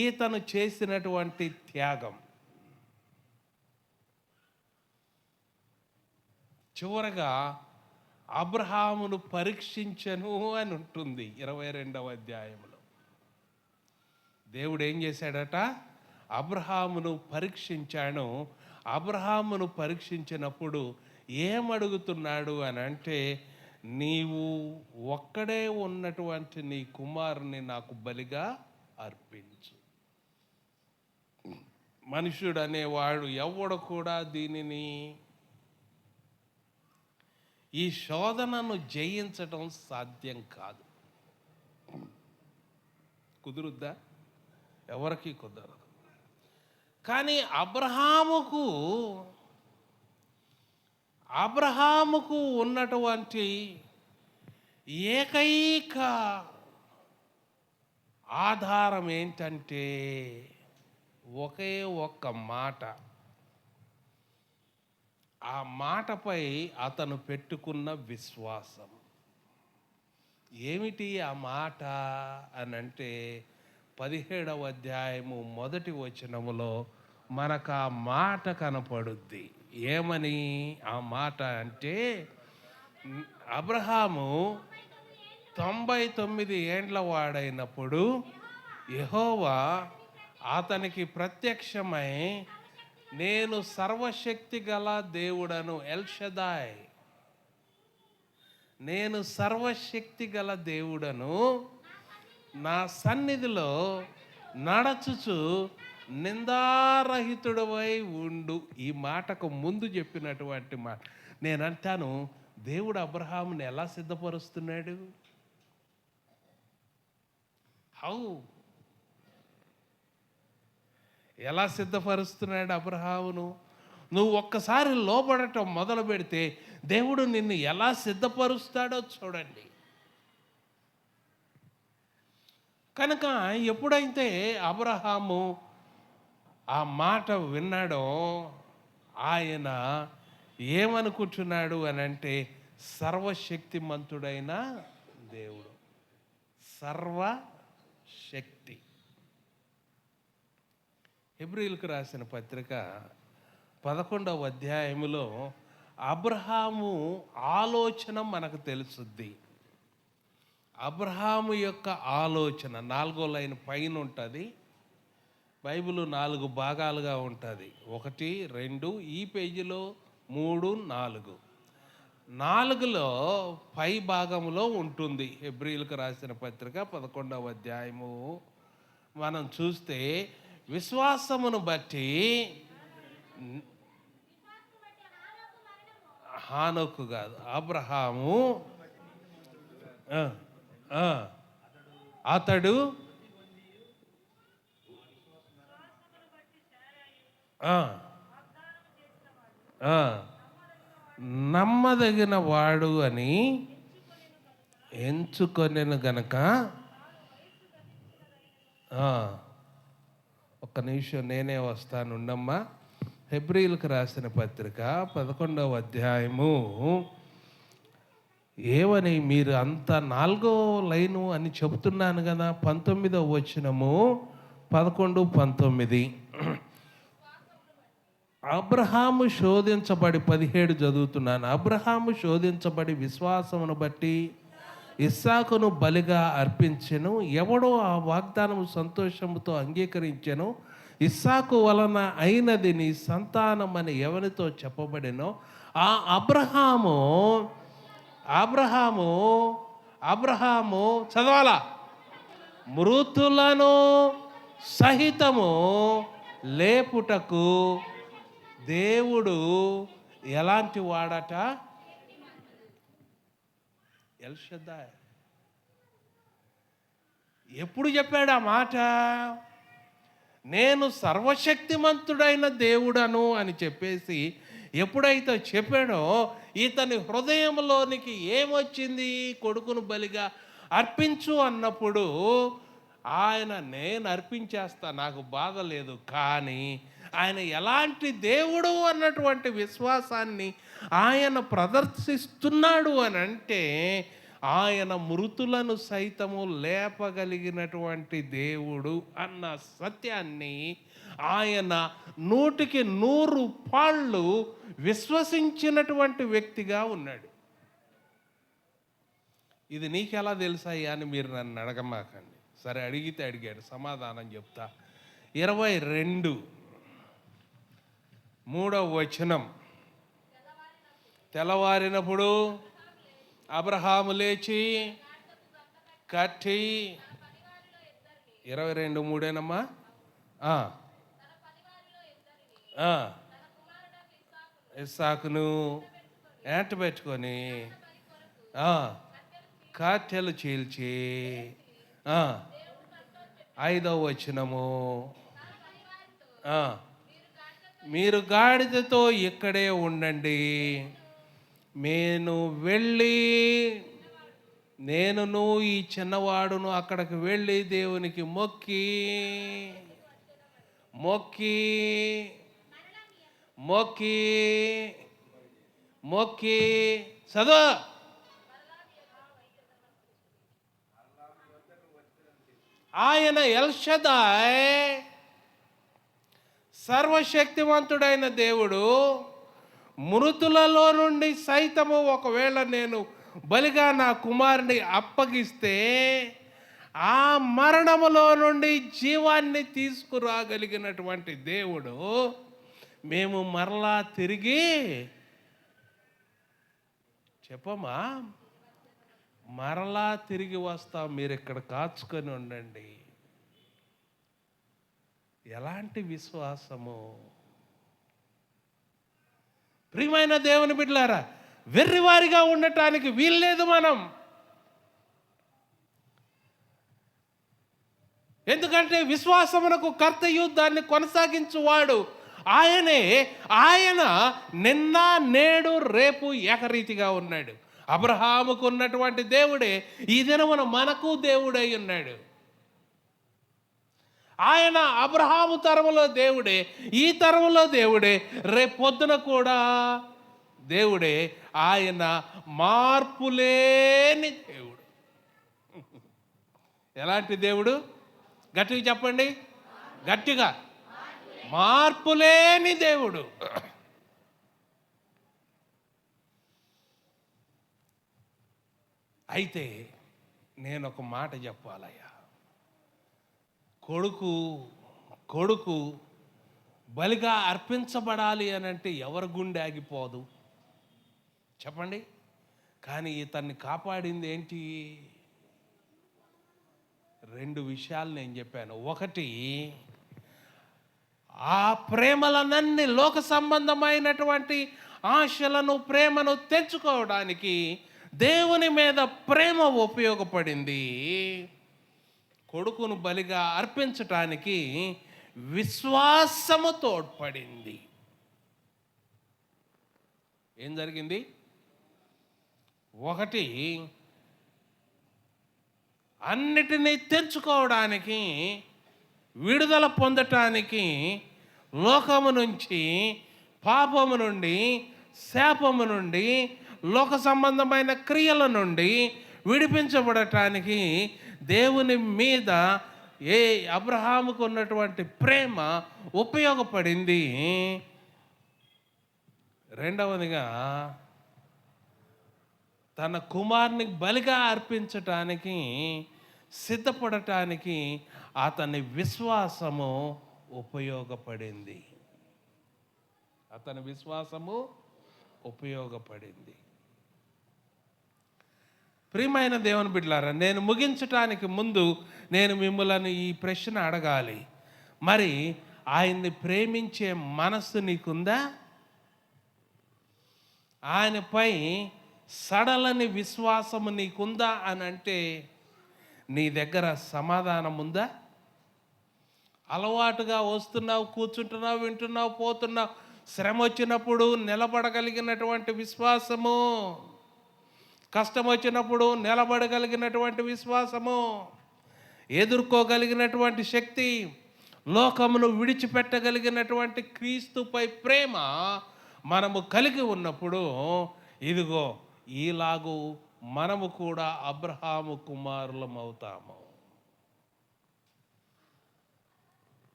ఈతను చేసినటువంటి త్యాగం. చివరగా అబ్రహామును పరీక్షించను అని ఉంటుంది 22వ అధ్యాయంలో. దేవుడు ఏం చేశాడట? అబ్రహామును పరీక్షించాను. అబ్రహామును పరీక్షించినప్పుడు ఏమడుగుతున్నాడు అని అంటే, నీవు ఒక్కడే ఉన్నటువంటి నీ కుమారుని నాకు బలిగా అర్పించు. మనుషుడు అనేవాడు ఎవడు కూడా దీనిని, ఈ శోధనను జయించడం సాధ్యం కాదు. కుదురుద్దా? ఎవరికి కుదరదు. కానీ అబ్రహాముకు ఉన్నటువంటి ఏకైక ఆధారం ఏంటంటే ఒకే ఒక్క మాట. ఆ మాటపై అతను పెట్టుకున్న విశ్వాసం. ఏమిటి ఆ మాట అని అంటే 17వ అధ్యాయము 1వ వచనములో మనకు ఆ మాట కనపడుద్ది. ఏమని ఆ మాట అంటే, అబ్రహాము 99 ఏండ్ల వాడైనప్పుడు యెహోవా అతనికి ప్రత్యక్షమై, నేను సర్వశక్తి గల దేవుడను, ఎల్షదాయ్, నేను సర్వశక్తి గల దేవుడను, నా సన్నిధిలో నడచుచు నిందారహితుడవై ఉండు. ఈ మాటకు ముందు చెప్పినటువంటి మాట. నేనంటాను, దేవుడు అబ్రహాముని ఎలా సిద్ధపరుస్తున్నాడు? ఎలా సిద్ధపరుస్తున్నాడు అబ్రహామును? నువ్వు ఒక్కసారి లోబడటం మొదలు పెడితే దేవుడు నిన్ను ఎలా సిద్ధపరుస్తాడో చూడండి. కనుక ఎప్పుడైతే అబ్రహాము ఆ మాట విన్నాడో, ఆయన ఏమనుకుంటున్నాడు అని అంటే, సర్వశక్తిమంతుడైన దేవుడు, సర్వశక్తి. హెబ్రీయులకు రాసిన పత్రిక 11వ అధ్యాయములో అబ్రహాము ఆలోచన మనకు తెలుసుద్ది. అబ్రహాము యొక్క ఆలోచన 4వ లైన్ పైన ఉంటుంది. బైబిల్ 4 భాగాలుగా ఉంటుంది. 1, 2, ఈ పేజీలో 3, 4. 4లో పై భాగంలో ఉంటుంది. హెబ్రీయులకు రాసిన పత్రిక 11వ అధ్యాయము మనం చూస్తే, విశ్వాసమును బట్టి హానోకు కాదు, అబ్రహాము అతడు నమ్మదగిన వాడు అని ఎంచుకొనెను గనక ఒక్క నిమిషం నేనే వస్తాను ఉండమ్మా. హెబ్రీయులకు రాసిన పత్రిక 11వ అధ్యాయము ఏమని మీరు అంత 4వ లైను అని చెబుతున్నాను కదా. 19వ వచనము 11, 19. అబ్రహాము శోధించబడి 17 చదువుతున్నాను. అబ్రహాము శోధించబడి విశ్వాసమును బట్టి ఇస్సాకును బలిగా అర్పించెను. ఎవడో ఆ వాగ్దానము సంతోషముతో అంగీకరించెను. ఇస్సాకు వలన అయినది నీ సంతానం అని ఎవరితో చెప్పబడినో ఆ అబ్రహాము చదవాలా, మృతులను సహితము లేపుటకు దేవుడు ఎలాంటి వాడట? ఎల్షదాయ్. ఎప్పుడు చెప్పాడు ఆ మాట? నేను సర్వశక్తిమంతుడైన దేవుడను అని చెప్పేసి ఎప్పుడైతే చెప్పాడో ఇతని హృదయంలోనికి ఏమొచ్చింది? కొడుకును బలిగా అర్పించు అన్నప్పుడు ఆయన నేను అర్పించేస్తా, నాకు బాధ లేదు, కానీ ఆయన ఎలాంటి దేవుడు అన్నటువంటి విశ్వాసాన్ని ఆయన ప్రదర్శిస్తున్నాడు అని అంటే ఆయన మృతులను సైతము లేపగలిగినటువంటి దేవుడు అన్న సత్యాన్ని ఆయన 100కి 100 పాళ్ళు విశ్వసించినటువంటి వ్యక్తిగా ఉన్నాడు. ఇది నీకెలా తెలుసాయి అని మీరు నన్ను అడగమాకండి. సరే, అడిగితే అడిగాడు, సమాధానం చెప్తా. 22 3వ వచనం. తెల్లవారినప్పుడు అబ్రహాము లేచి కట్టి 22 3 ఇస్సాకును ఏంట పెట్టుకొని కట్టెలు చీల్చి 5వ వచనము మీరు గాడిదతో ఇక్కడే ఉండండి, నేనును ఈ చిన్నవాడును అక్కడికి వెళ్ళి దేవునికి మొక్కి మొక్కి మొక్కి మొక్కి చదువు. ఆయన ఎల్షదాయ్ సర్వశక్తివంతుడైన దేవుడు. మృతులలో నుండి సైతము ఒకవేళ నేను బలిగా నా కుమారుని అప్పగిస్తే ఆ మరణములో నుండి జీవాన్ని తీసుకురాగలిగినటువంటి దేవుడు మేము మరలా తిరిగి చెప్పమా మరలా తిరిగి వస్తాం, మీరు ఇక్కడ కాచుకొని ఉండండి. ఎలాంటి విశ్వాసము! ప్రియమైన దేవుని బిడ్డలారా, వెర్రివారిగా ఉండటానికి వీల్లేదు మనం. ఎందుకంటే విశ్వాసమునకు కర్తయు దాన్ని కొనసాగించువాడు ఆయనే. ఆయన నిన్న నేడు రేపు ఏకరీతిగా ఉన్నాడు. అబ్రహాముకు ఉన్నటువంటి దేవుడే ఈ దినమున మనకు దేవుడై ఉన్నాడు. ఆయన అబ్రహాము తరములో దేవుడే, ఈ తరములో దేవుడే, రేపొద్దున కూడా దేవుడే. ఆయన మార్పులేని దేవుడు. ఎలాంటి దేవుడు? గట్టిగా చెప్పండి, గట్టిగా. మార్పులేని దేవుడు. అయితే నేను ఒక మాట చెప్పాలయ్యా. కొడుకు బలిగా అర్పించబడాలి అని అంటే ఎవరి గుండె ఆగిపోదు చెప్పండి. కానీ ఇతన్ని కాపాడింది ఏంటి? 2 విషయాలు నేను చెప్పాను. ఒకటి, ఆ ప్రేమలనన్ని లోక సంబంధమైనటువంటి ఆశలను ప్రేమను తెంచుకోవడానికి దేవుని మీద ప్రేమ ఉపయోగపడింది. కొడుకును బలిగా అర్పించటానికి విశ్వాసము తోడ్పడింది. ఏం జరిగింది? ఒకటి, అన్నిటినీ తెంచుకోవడానికి విడుదల పొందటానికి లోకము నుంచి, పాపము నుండి, శాపము నుండి, లోక సంబంధమైన క్రియల నుండి విడిపించబడటానికి దేవుని మీద అబ్రహాముకు ఉన్నటువంటి ప్రేమ ఉపయోగపడింది. రెండవదిగా తన కుమారుని బలిగా అర్పించటానికి సిద్ధపడటానికి అతని విశ్వాసము ఉపయోగపడింది. అతని విశ్వాసము ఉపయోగపడింది. ప్రియమైన దేవుని బిడ్డలారా, నేను ముగించటానికి ముందు నేను మిమ్మల్ని ఈ ప్రశ్న అడగాలి. మరి ఆయన్ని ప్రేమించే మనస్సు నీకుందా? ఆయనపై సడలని విశ్వాసము నీకుందా అని అంటే నీ దగ్గర సమాధానం ఉందా? అలవాటుగా వస్తున్నావు, కూర్చుంటున్నావు, వింటున్నావు, పోతున్నావు. శ్రమ వచ్చినప్పుడు నిలబడగలిగినటువంటి విశ్వాసము, కష్టం వచ్చినప్పుడు నిలబడగలిగినటువంటి విశ్వాసము, ఎదుర్కోగలిగినటువంటి శక్తి, లోకమును విడిచిపెట్టగలిగినటువంటి క్రీస్తుపై ప్రేమ మనము కలిగి ఉన్నప్పుడు ఇదిగో ఈలాగు మనము కూడా అబ్రహాము కుమారులం అవుతాము.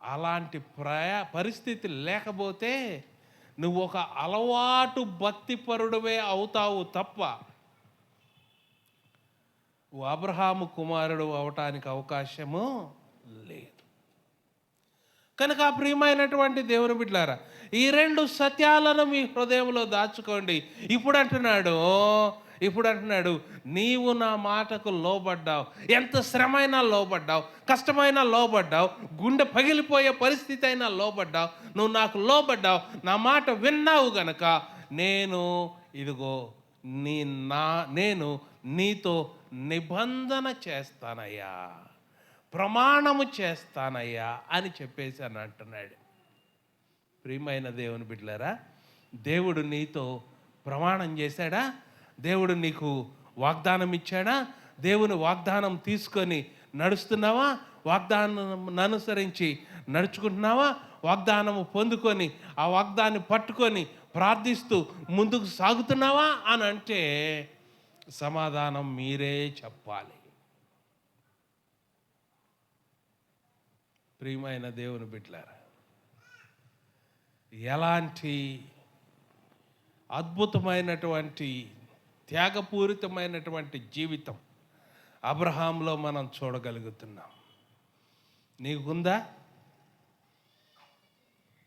అలాంటి పరిస్థితి లేకపోతే నువ్వు ఒక అలవాటు భక్తిపరుడువే అవుతావు తప్ప నువ్వు అబ్రహాము కుమారుడు అవటానికి అవకాశము లేదు. కనుక ప్రియమైనటువంటి దేవుని బిడ్డలారా, ఈ రెండు సత్యాలను మీ హృదయంలో దాచుకోండి. ఇప్పుడు అంటున్నాడు నీవు నా మాటకు లోబడ్డావు. ఎంత శ్రమైనా లోబడ్డావు, కష్టమైనా లోబడ్డావు, గుండె పగిలిపోయే పరిస్థితి అయినా లోబడ్డావు. నువ్వు నాకు లోబడ్డావు, నా మాట విన్నావు గనక నేను నేను నీతో నిబంధన చేస్తానయ్యా, ప్రమాణము చేస్తానయ్యా అని చెప్పేసి అని అంటున్నాడు. ప్రియమైన దేవుని బిడ్డలారా, దేవుడు నీతో ప్రమాణం చేశాడా? దేవుడు నీకు వాగ్దానం ఇచ్చాడా? దేవుని వాగ్దానం తీసుకొని నడుస్తున్నావా? వాగ్దానం అనుసరించి నడుచుకుంటున్నావా? వాగ్దానము పొందుకొని ఆ వాగ్దాన్ని పట్టుకొని ప్రార్థిస్తూ ముందుకు సాగుతున్నావా అని అంటే సమాధానం మీరే చెప్పాలి. ప్రియమైన దేవుని బిడ్డలారా, ఎలాంటి అద్భుతమైనటువంటి త్యాగపూరితమైనటువంటి జీవితం అబ్రహాంలో మనం చూడగలుగుతున్నాం.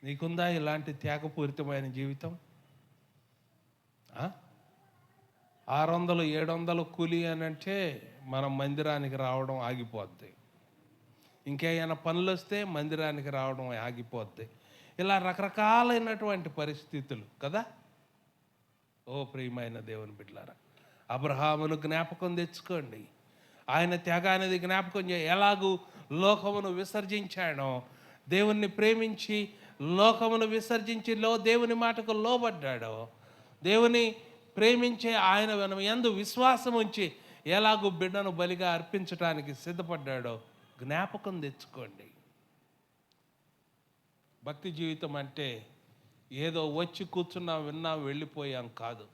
నీకుందా ఇలాంటి త్యాగపూరితమైన జీవితం? 600 700 కూలి అని అంటే మనం మందిరానికి రావడం ఆగిపోద్ది. ఇంకేమైనా పనులు వస్తే మందిరానికి రావడం ఆగిపోద్ది. ఇలా రకరకాలైనటువంటి పరిస్థితులు కదా. ఓ ప్రియమైన దేవుని బిడ్డలారా, అబ్రహామును జ్ఞాపకం తెచ్చుకోండి. ఆయన త్యాగానికి జ్ఞాపకం ఎలాగూ లోకమును విసర్జించాడో, దేవుణ్ణి ప్రేమించి లోకమును విసర్జించి దేవుని మాటకు లోబడ్డాడో, దేవుని ప్రేమించే ఆయన యందు విశ్వాసం ఉంచి ఎలాగూ బిడ్డను బలిగా అర్పించడానికి సిద్ధపడ్డాడో జ్ఞాపకం తెచ్చుకోండి. భక్తి జీవితం అంటే ఏదో వచ్చి కూర్చున్నాం, విన్నాం, వెళ్ళిపోయాం కాదు.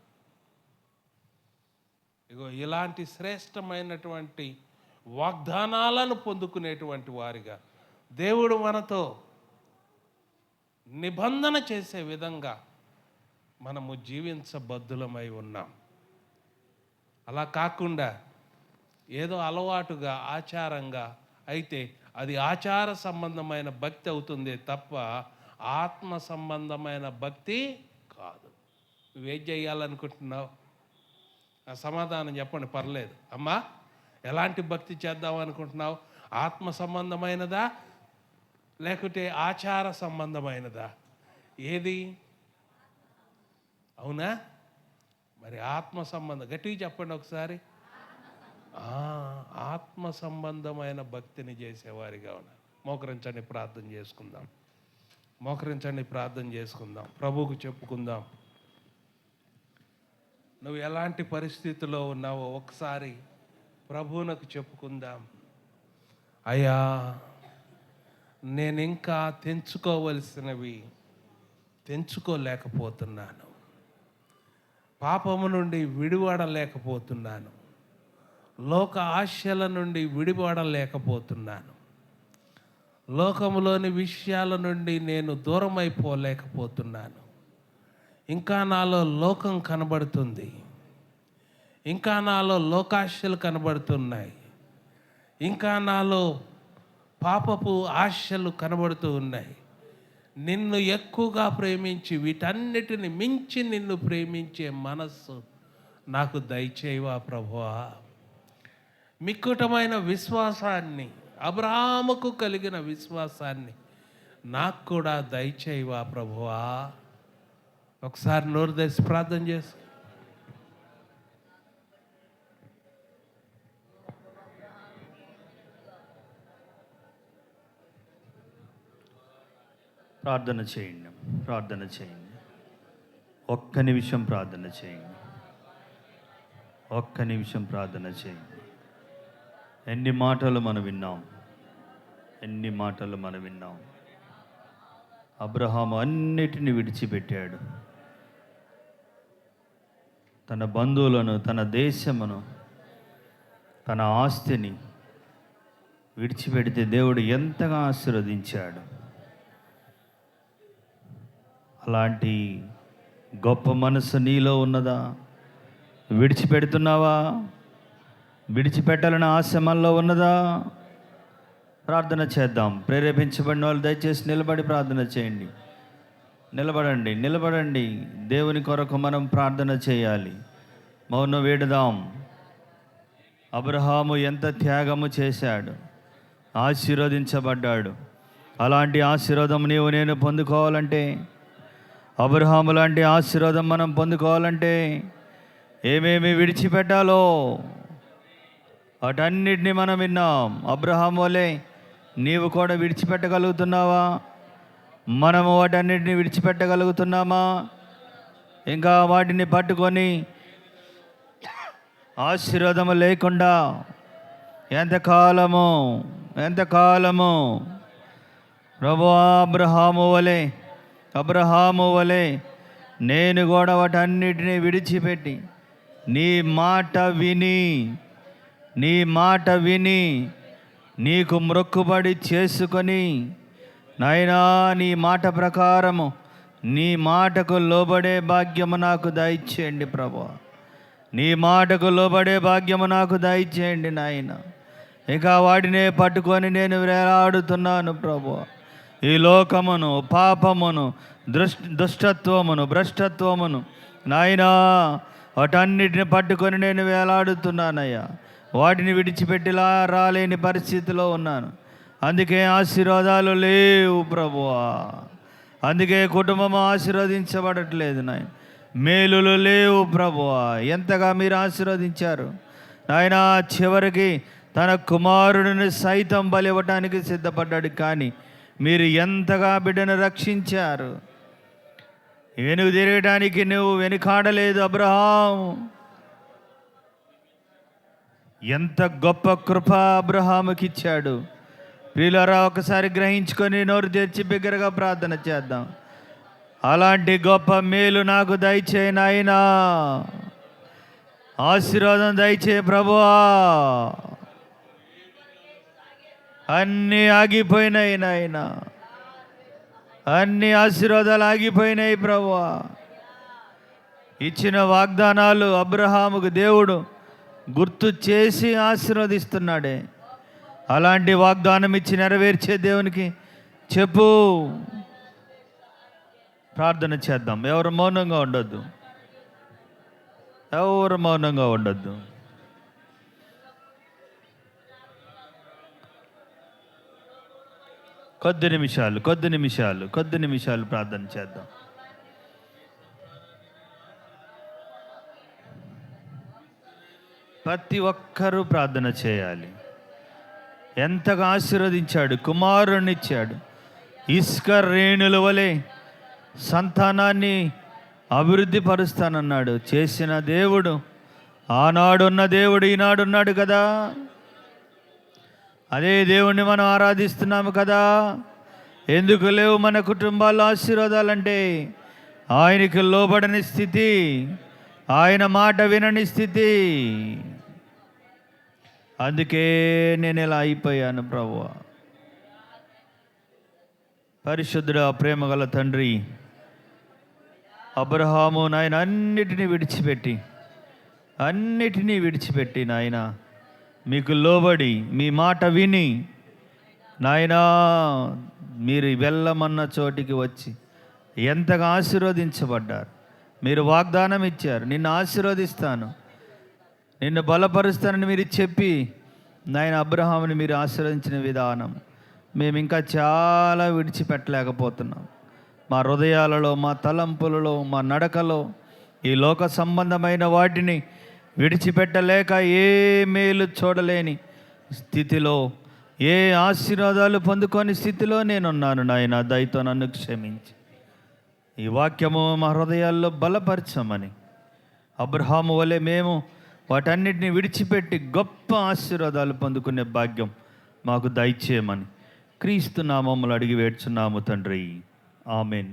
ఇలాంటి శ్రేష్టమైనటువంటి వాగ్దానాలను పొందుకునేటువంటి వారిగా దేవుడు మనతో నిబంధన చేసే విధంగా మనము జీవించబద్ధులమై ఉన్నాం. అలా కాకుండా ఏదో అలవాటుగా, ఆచారంగా అయితే అది ఆచార సంబంధమైన భక్తి అవుతుందే తప్ప ఆత్మ సంబంధమైన భక్తి కాదు. నువ్వేం చేయాలనుకుంటున్నావు? ఆ సమాధానం చెప్పండి, పర్లేదు. అమ్మా, ఎలాంటి భక్తి చేద్దాం అనుకుంటున్నావు? ఆత్మ సంబంధమైనదా లేకుంటే ఆచార సంబంధమైనదా? ఏది? అవునా? మరి ఆత్మ సంబంధం గట్టిగా చెప్పండి ఒకసారి. ఆత్మ సంబంధమైన భక్తిని చేసేవారిగా ఉన్నారు. మోకరించండి, ప్రార్థన చేసుకుందాం. ప్రభువుకు చెప్పుకుందాం. నువ్వు ఎలాంటి పరిస్థితిలో ఉన్నావో ఒకసారి ప్రభువునకు చెప్పుకుందాం. అయ్యా, నేను ఇంకా తెంచుకోవలసినవి తెంచుకోలేకపోతున్నాను. పాపము నుండి విడిపడలేకపోతున్నాను. లోక ఆశల నుండి విడిపడలేకపోతున్నాను. లోకములోని విషయాల నుండి నేను దూరం అయిపోలేకపోతున్నాను. ఇంకా నాలో లోకం కనబడుతుంది. ఇంకా నాలో లోకాశలు కనబడుతున్నాయి. ఇంకా నాలో పాపపు ఆశలు కనబడుతూ ఉన్నాయి. నిన్ను ఎక్కువగా ప్రేమించి వీటన్నిటిని మించి నిన్ను ప్రేమించే మనస్సు నాకు దయచేయవా ప్రభువా. మిక్కుటమైన విశ్వాసాన్ని, అబ్రాహాముకు కలిగిన విశ్వాసాన్ని నాకు కూడా దయచేయవా ప్రభువా. ఒకసారి నోరు తెరిచి ప్రార్థన చేసు. ప్రార్థన చేయండి, ప్రార్థన చేయండి. ఒక్క నిమిషం ప్రార్థన చేయండి, ఒక్క నిమిషం ప్రార్థన చేయండి. ఎన్ని మాటలు మనం విన్నాం, ఎన్ని మాటలు మనం విన్నాం. అబ్రహాము అన్నిటిని విడిచిపెట్టాడు. తన బంధువులను, తన దేశమును, తన ఆస్తిని విడిచిపెడితే దేవుడు ఎంతగా ఆశీర్వదించాడు. అలాంటి గొప్ప మనసు నీలో ఉన్నదా? విడిచిపెడుతున్నావా? విడిచిపెట్టాలని ఆశ మనలో ఉన్నదా? ప్రార్థన చేద్దాం. ప్రేరేపించబడిన వాళ్ళు దయచేసి నిలబడి ప్రార్థన చేయండి. నిలబడండి, నిలబడండి. దేవుని కొరకు మనం ప్రార్థన చేయాలి. మౌనం వేడుదాం. అబ్రహాము ఎంత త్యాగము చేశాడు, ఆశీర్వదించబడ్డాడు. అలాంటి ఆశీర్వాదం నీవు నేను పొందుకోవాలంటే, అబ్రహాము లాంటి ఆశీర్వాదం మనం పొందుకోవాలంటే ఏమేమి విడిచిపెట్టాలో వాటన్నిటిని మనం విన్నాం. అబ్రహాము వలె నీవు కూడా విడిచిపెట్టగలుగుతున్నావా? మనము వాటన్నిటిని విడిచిపెట్టగలుగుతున్నామా? ఇంకా వాటిని పట్టుకొని ఆశీర్వాదము లేకుండా ఎంతకాలము ప్రభువా, అబ్రహాము వలె నేను కూడా వాటన్నిటిని విడిచిపెట్టి నీ మాట విని నీకు మ్రొక్కుబడి చేసుకొని, నాయనా నీ మాట ప్రకారము, నీ మాటకు లోబడే భాగ్యము నాకు దయచేయండి ప్రభువా. నీ మాటకు లోబడే భాగ్యము నాకు దయచేయండి నాయన. ఇక వాటినే పట్టుకొని నేను వేలాడుతున్నాను ప్రభువా. ఈ లోకమును, పాపమును, దుష్టత్వమును, భ్రష్టత్వమును నాయనా వాటన్నిటిని పట్టుకొని నేను వేలాడుతున్నానయ్యా. వాటిని విడిచిపెట్టిలా రాలేని పరిస్థితిలో ఉన్నాను. అందుకే ఆశీర్వాదాలు లేవు ప్రభువా. అందుకే కుటుంబం ఆశీర్వదించబడట్లేదు నాయన. మేలులు లేవు ప్రభువా. ఎంతగా మీరు ఆశీర్వదించారు నాయన. చివరికి తన కుమారుడిని సైతం బలి ఇవ్వటానికి సిద్ధపడ్డాడు. కానీ మీరు ఎంతగా బిడ్డను రక్షించారు. వెనుక తిరగడానికి నువ్వు వెనుకాడలేదు అబ్రహాము. ఎంత గొప్ప కృప అబ్రహాముకి ఇచ్చాడు. ప్రియులారా, ఒకసారి గ్రహించుకొని నోరు తెరిచి బిగ్గరగా ప్రార్థన చేద్దాం. అలాంటి గొప్ప మేలు నాకు దయచేయి నాయనా. ఆశీర్వాదం దయచేయి ప్రభువా. అన్నీ ఆగిపోయినాయి నాయనా, అన్ని ఆశీర్వాదాలు ఆగిపోయినాయి ప్రభువా. ఇచ్చిన వాగ్దానాలు అబ్రహాముకు దేవుడు గుర్తు చేసి ఆశీర్వదిస్తున్నాడే. అలాంటి వాగ్దానం ఇచ్చి నెరవేర్చే దేవునికి చెప్పు. ప్రార్థన చేద్దాం. ఎవరు మౌనంగా ఉండొద్దు, ఎవరు మౌనంగా ఉండొద్దు. కొద్ది నిమిషాలు ప్రార్థన చేద్దాం. ప్రతి ఒక్కరూ ప్రార్థన చేయాలి. ఎంతగా ఆశీర్వదించాడు, కుమారునిచ్చాడు. ఇసుక రేణుల వలె సంతానాన్ని అభివృద్ధి పరుస్తానన్నాడు. చేసిన దేవుడు ఆనాడున్న దేవుడు ఈనాడున్నాడు కదా. అదే దేవుణ్ణి మనం ఆరాధిస్తున్నాము కదా. ఎందుకు లేవు మన కుటుంబాల్లో ఆశీర్వాదాలంటే ఆయనకి లోబడని స్థితి, ఆయన మాట వినని స్థితి. అందుకే నేను ఇలా అయిపోయాను ప్రభువా. పరిశుద్ధుడా, ప్రేమగల తండ్రి, అబ్రహాము నాయన అన్నిటినీ విడిచిపెట్టి నాయన మీకు లోబడి మీ మాట విని నాయనా మీరు వెళ్ళమన్న చోటికి వచ్చి ఎంతగా ఆశీర్వదించబడ్డారు. మీరు వాగ్దానం ఇచ్చారు, నిన్ను ఆశీర్వదిస్తాను, నిన్ను బలపరుస్తానని మీరు చెప్పి నాయన అబ్రహాముని మీరు ఆశీర్వదించిన విధానం మేము ఇంకా చాలా విడిచిపెట్టలేకపోతున్నాం. మా హృదయాలలో, మా తలంపులలో, మా నడకలో ఈ లోక సంబంధమైన వాటిని విడిచిపెట్టలేక ఏ మేలు చూడలేని స్థితిలో, ఏ ఆశీర్వాదాలు పొందుకొని స్థితిలో నేనున్నాను. నాయన దయతో నన్ను క్షమించి ఈ వాక్యము మా హృదయాల్లో బలపరచమని, అబ్రహాము వలె మేము వాటన్నిటిని విడిచిపెట్టి గొప్ప ఆశీర్వాదాలు పొందుకునే భాగ్యం మాకు దయచేయమని క్రీస్తు నామములో అడిగి వేడుచున్నాము తండ్రి. ఆమేన్.